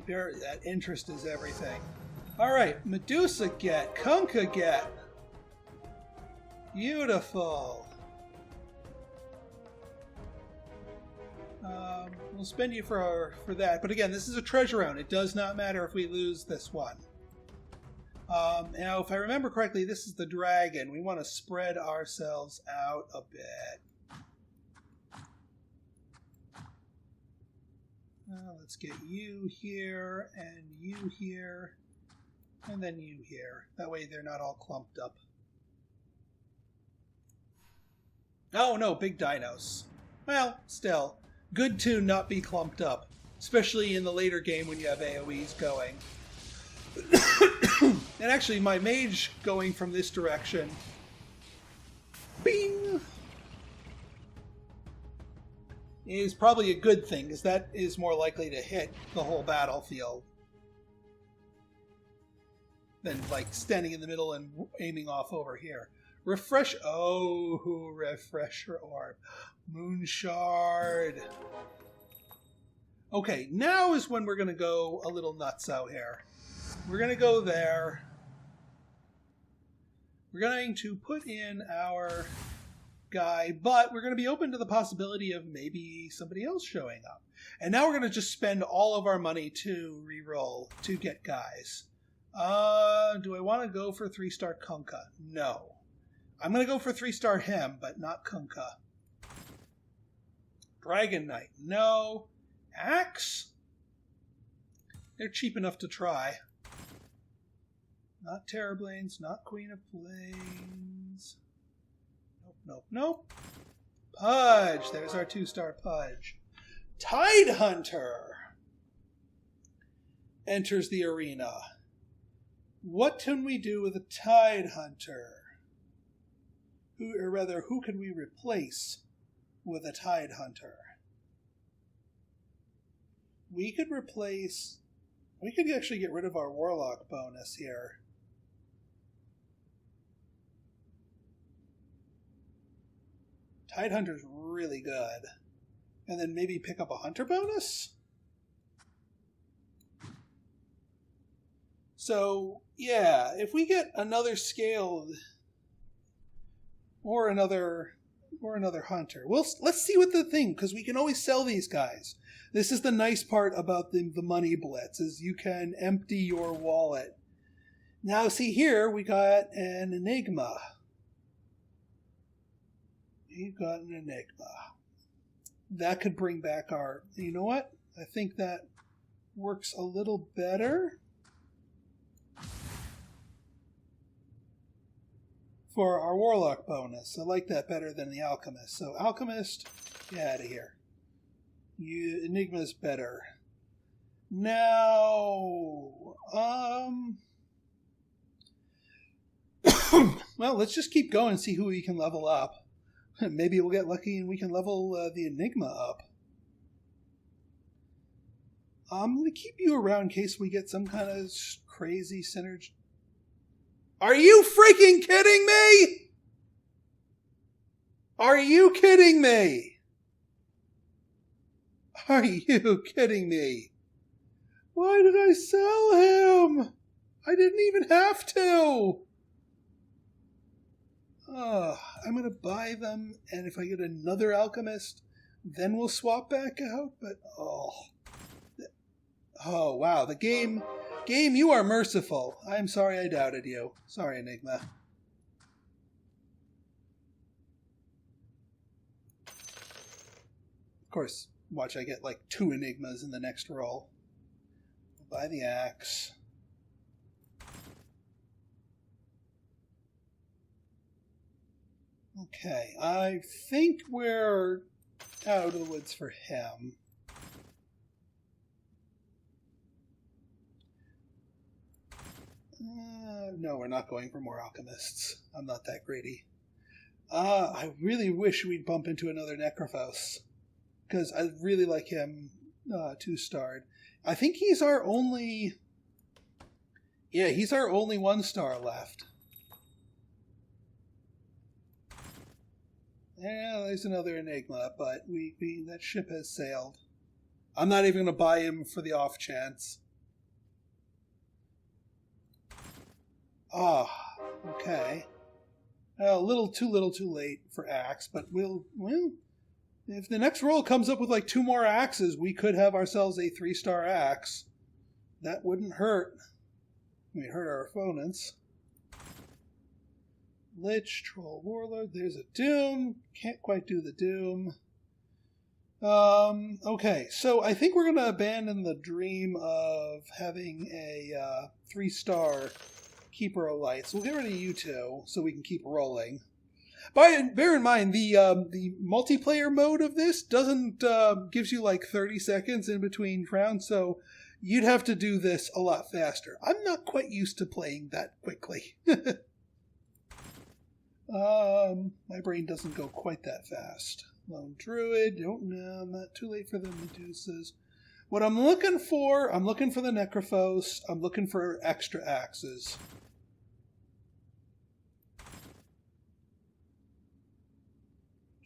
That interest is everything. All right, Medusa get, Kunkka get. Beautiful. We'll spend you for that. But again, this is a treasure round. It does not matter if we lose this one. Now, if I remember correctly, this is the dragon. We want to spread ourselves out a bit. Let's get you here, and you here, and then you here. That way they're not all clumped up. Oh, no, big dinos. Well, still. Good to not be clumped up, especially in the later game when you have AoEs going. And actually, my mage going from this direction, bing, is probably a good thing, because that is more likely to hit the whole battlefield than like standing in the middle and aiming off over here. Refresh. Oh, refresher orb. Moonshard. Okay, now is when we're going to go a little nuts out here. We're going to go there. We're going to put in our guy, but we're going to be open to the possibility of maybe somebody else showing up. And now we're going to just spend all of our money to reroll to get guys. Do I want to go for 3-star Kunkka? No. I'm going to go for 3-star him, but not Kunkka. Dragon Knight, no. Axe? They're cheap enough to try. Not Terrablanes, not Queen of Plains. Nope, nope, nope. Pudge. There's our 2-star Pudge. Tide Hunter enters the arena. What can we do with a Tide Hunter? Who can we replace with a Tide Hunter? We could actually get rid of our Warlock bonus here. Tide Hunter's really good. And then maybe pick up a Hunter bonus? So, yeah, if we get another scaled or another Hunter. Let's see what the thing, because we can always sell these guys. This is the nice part about the money blitz, is you can empty your wallet. Now, see here, we got an Enigma. You've got an Enigma. That could bring back our... You know what? I think that works a little better for our Warlock bonus. I like that better than the Alchemist. So, Alchemist, get out of here. Enigma's better. Now, well, let's just keep going and see who we can level up. Maybe we'll get lucky and we can level the Enigma up. I'm going to keep you around in case we get some kind of crazy synergy. Are you freaking kidding me? Are you kidding me? Are you kidding me? Why did I sell him? I didn't even have to. I'm going to buy them, and if I get another Alchemist, then we'll swap back out, but oh wow, the game, you are merciful. I'm sorry I doubted you. Sorry, Enigma. Of course, watch I get like 2 Enigmas in the next roll. I'll buy the axe. Okay, I think we're out of the woods for him. No, we're not going for more Alchemists. I'm not that greedy. I really wish we'd bump into another Necrophos, because I really like him 2-starred. I think he's our only... Yeah, he's our only 1-star left. Yeah, there's another Enigma, but that ship has sailed. I'm not even going to buy him for the off chance. Okay. A little too late for axe, but well, if the next roll comes up with like 2 more axes, we could have ourselves a 3-star axe. That wouldn't hurt. We hurt our opponents. Lich, Troll, Warlord, there's a Doom. Can't quite do the Doom. Okay, so I think we're going to abandon the dream of having a 3-star Keeper of Lights. We'll get rid of you 2 so we can keep rolling. Bear in mind, the multiplayer mode of this doesn't gives you like 30 seconds in between rounds, so you'd have to do this a lot faster. I'm not quite used to playing that quickly. My brain doesn't go quite that fast. Lone Druid, don't know, I'm not too late for the Medusas. What I'm looking for the Necrophos, I'm looking for extra axes.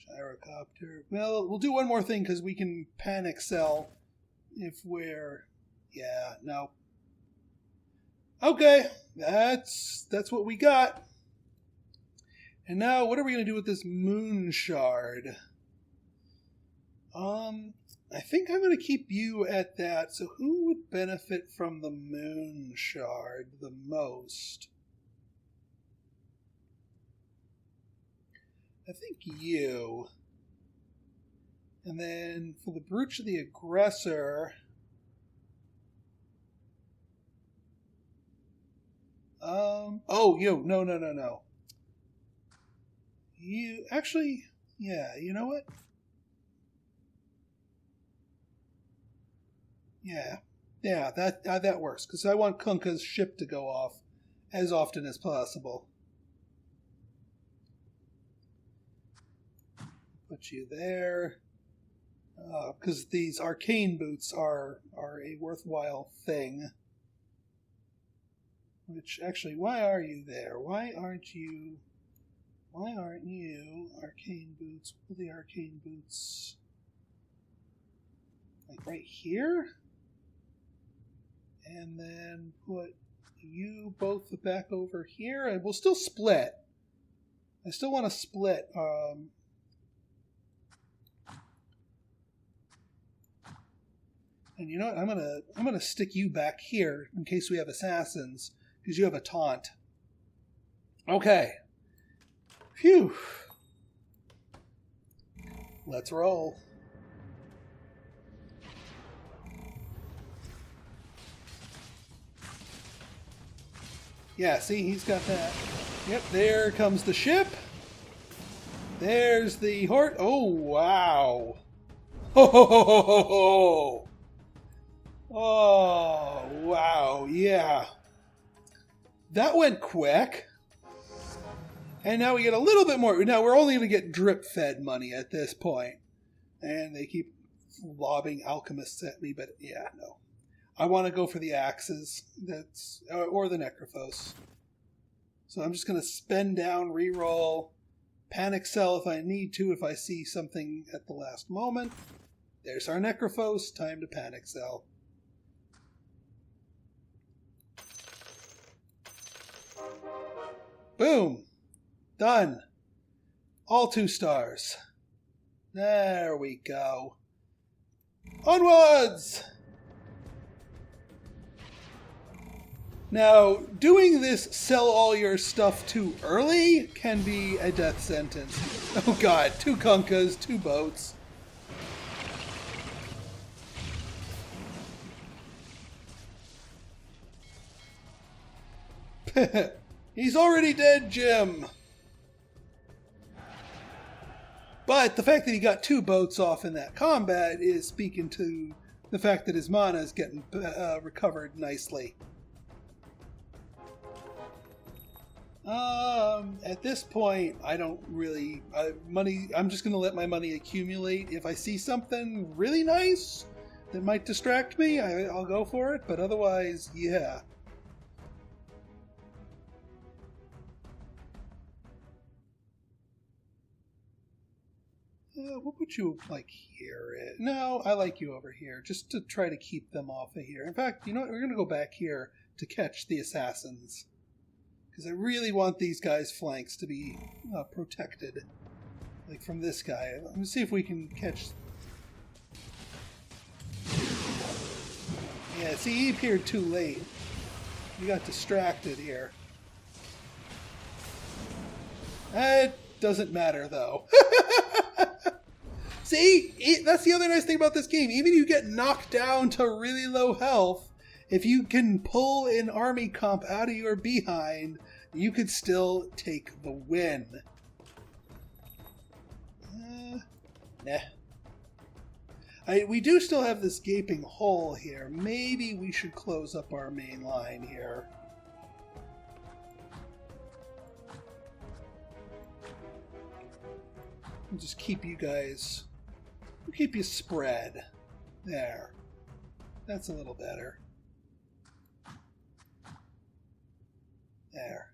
Gyrocopter. Well, we'll do one more thing because we can panic sell if we're... Yeah, no. Okay, that's what we got. And now, what are we going to do with this Moon Shard? I think I'm going to keep you at that. So who would benefit from the Moon Shard the most? I think you. And then for the Brooch of the Aggressor... No. You, actually, Yeah, you know what? Yeah. Yeah, that works, because I want Kunkka's ship to go off as often as possible. Put you there. Because these arcane boots are a worthwhile thing. Which, actually, why are you there? Why aren't you arcane boots? What are the arcane boots? Like right here? And then put you both back over here, and we'll still split. I still want to split. And you know what? I'm gonna stick you back here in case we have assassins, because you have a taunt. Okay. Phew. Let's roll. Yeah, see, he's got that. Yep, there comes the ship. There's the horse. Oh, wow. Ho, ho, ho, ho, ho, ho. Oh, wow, yeah. That went quick. And now we get a little bit more. Now we're only going to get drip-fed money at this point. And they keep lobbing alchemists at me, but yeah, no. I want to go for the axes, or the Necrophos. So I'm just going to spend down, reroll, panic sell if I need to, if I see something at the last moment. There's our Necrophos, time to panic sell. Boom! Done. All 2 stars. There we go. Onwards! Now, doing this sell all your stuff too early can be a death sentence. Oh god, 2 Kunkkas, 2 boats. He's already dead, Jim! But the fact that he got 2 boats off in that combat is speaking to the fact that his mana is getting recovered nicely. At this point, I don't really... I'm just going to let my money accumulate. If I see something really nice that might distract me, I'll go for it. But otherwise, yeah. We'll put you, like, here. No, I like you over here, just to try to keep them off of here. In fact, you know what? We're going to go back here to catch the assassins. Because I really want these guys' flanks to be protected. Like from this guy. Let me see if we can catch... Yeah, see, he appeared too late. We got distracted here. It doesn't matter, though. See, that's the other nice thing about this game. Even if you get knocked down to really low health, if you can pull an army comp out of your behind, you could still take the win. Nah. We do still have this gaping hole here. Maybe we should close up our main line here. And just keep you guys... We'll keep you spread. There. That's a little better. There.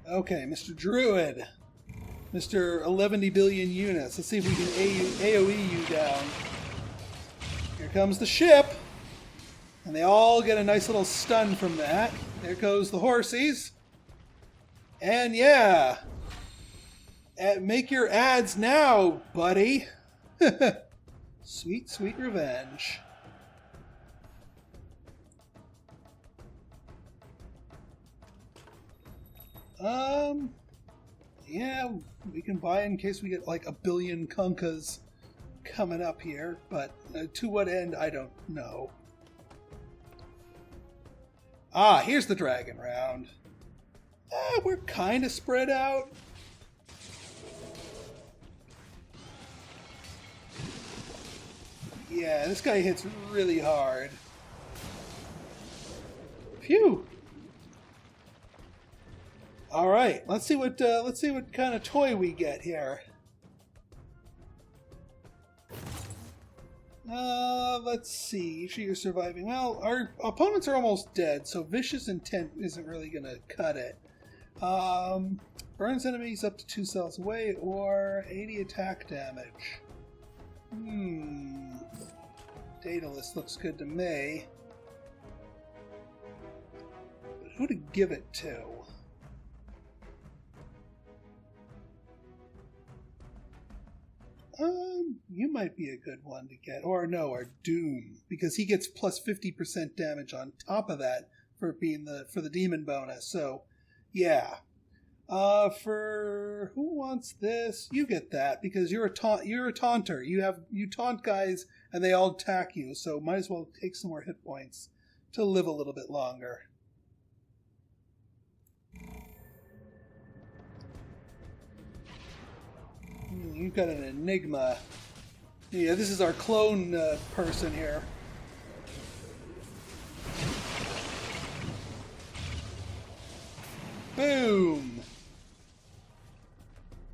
Okay, Mr. Druid. Mr. 11 billion units. Let's see if we can AoE you down. Here comes the ship. And they all get a nice little stun from that. There goes the horsies. And yeah. Make your ads now, buddy. Sweet, sweet revenge. Yeah, we can buy in case we get like 1 billion Kunkkas coming up here, but to what end, I don't know. Ah, here's the dragon round. We're kind of spread out. Yeah, this guy hits really hard. Phew. All right, let's see what kind of toy we get here. Let's see. Usually you're surviving. Well, our opponents are almost dead, so Vicious Intent isn't really going to cut it. Burns enemies up to 2 cells away, or 80 attack damage. Data list looks good to me. But who to give it to? You might be a good one to get. Or no, or Doom, because he gets plus 50% damage on top of that for being for the demon bonus. So, yeah. For who wants this? You get that because you're a taunter. You taunt guys and they all attack you. So might as well take some more hit points to live a little bit longer. You've got an Enigma. Yeah, this is our clone person here. Boom!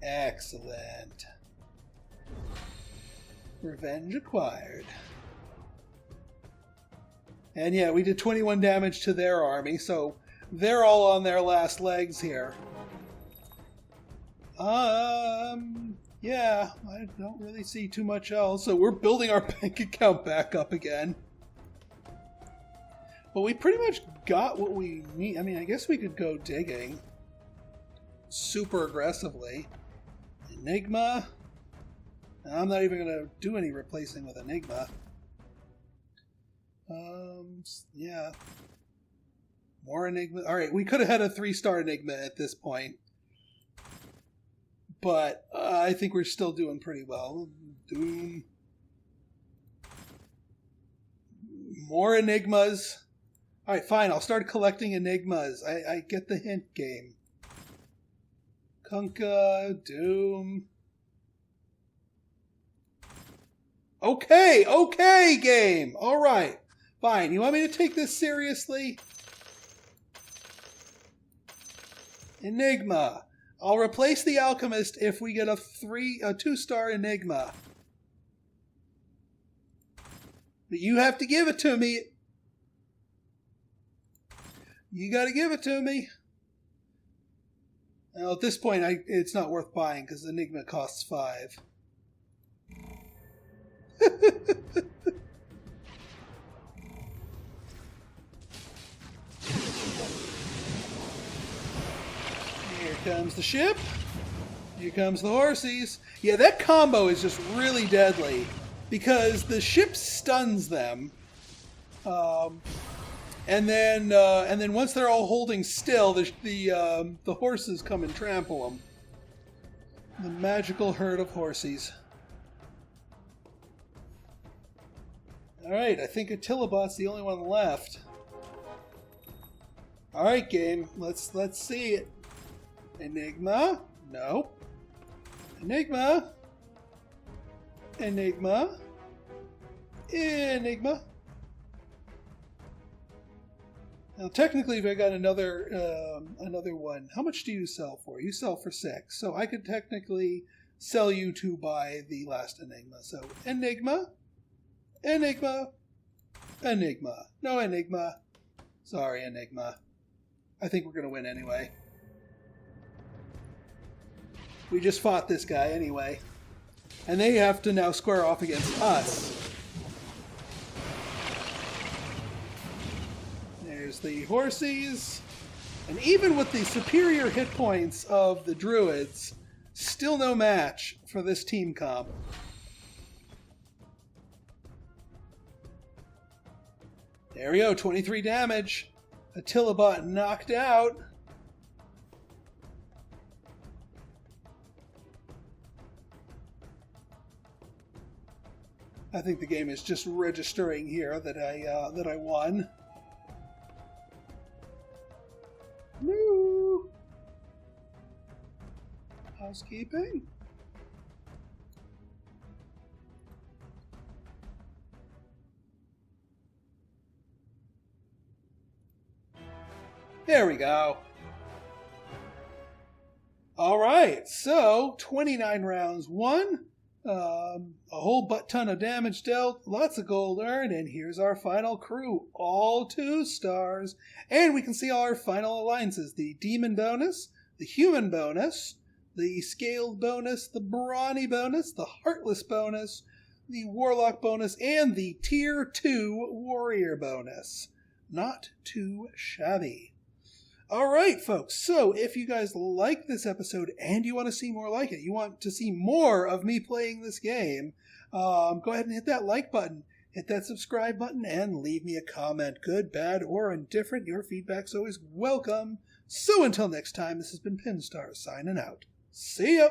Excellent. Revenge acquired. And yeah, we did 21 damage to their army, so they're all on their last legs here. Yeah, I don't really see too much else. So we're building our bank account back up again. But we pretty much got what we need. I mean, I guess we could go digging super aggressively. Enigma. I'm not even going to do any replacing with Enigma. Yeah. More Enigma. Alright, we could have had a 3-star Enigma at this point. But I think we're still doing pretty well. Doom. More Enigmas. Alright, fine. I'll start collecting Enigmas. I get the hint, game. Kunkka, Doom. Okay, game. Alright. Fine. You want me to take this seriously? Enigma. I'll replace the Alchemist if we get a 2-star Enigma. But you have to give it to me. You gotta give it to me. Now, at this point, it's not worth buying because Enigma costs 5. Here comes the ship. Here comes the horsies. Yeah, that combo is just really deadly because the ship stuns them, and then once they're all holding still, the horses come and trample them. The magical herd of horsies. All right, I think Attilabot's the only one left. All right, game. Let's see it. Enigma? No. Enigma? Enigma? Enigma? Now, technically, if I got another one, how much do you sell for? You sell for 6, so I could technically sell you to buy the last Enigma. So, Enigma? Enigma? Enigma. No Enigma. Sorry, Enigma. I think we're going to win anyway. We just fought this guy anyway. And they have to now square off against us. There's the horsies. And even with the superior hit points of the druids, still no match for this team comp. There we go, 23 damage. Attilabot knocked out. I think the game is just registering here that I won. Woo! Housekeeping. There we go. All right, so 29 rounds won, a whole butt-ton of damage dealt, lots of gold earned, and here's our final crew, all 2 stars. And we can see all our final alliances, the Demon bonus, the Human bonus, the Scaled bonus, the Brawny bonus, the Heartless bonus, the Warlock bonus, and the Tier 2 Warrior bonus. Not too shabby. All right, folks, so if you guys like this episode and you want to see more like it, you want to see more of me playing this game, go ahead and hit that like button, hit that subscribe button, and leave me a comment. Good, bad, or indifferent, your feedback's always welcome. So until next time, this has been Pinstar signing out. See ya!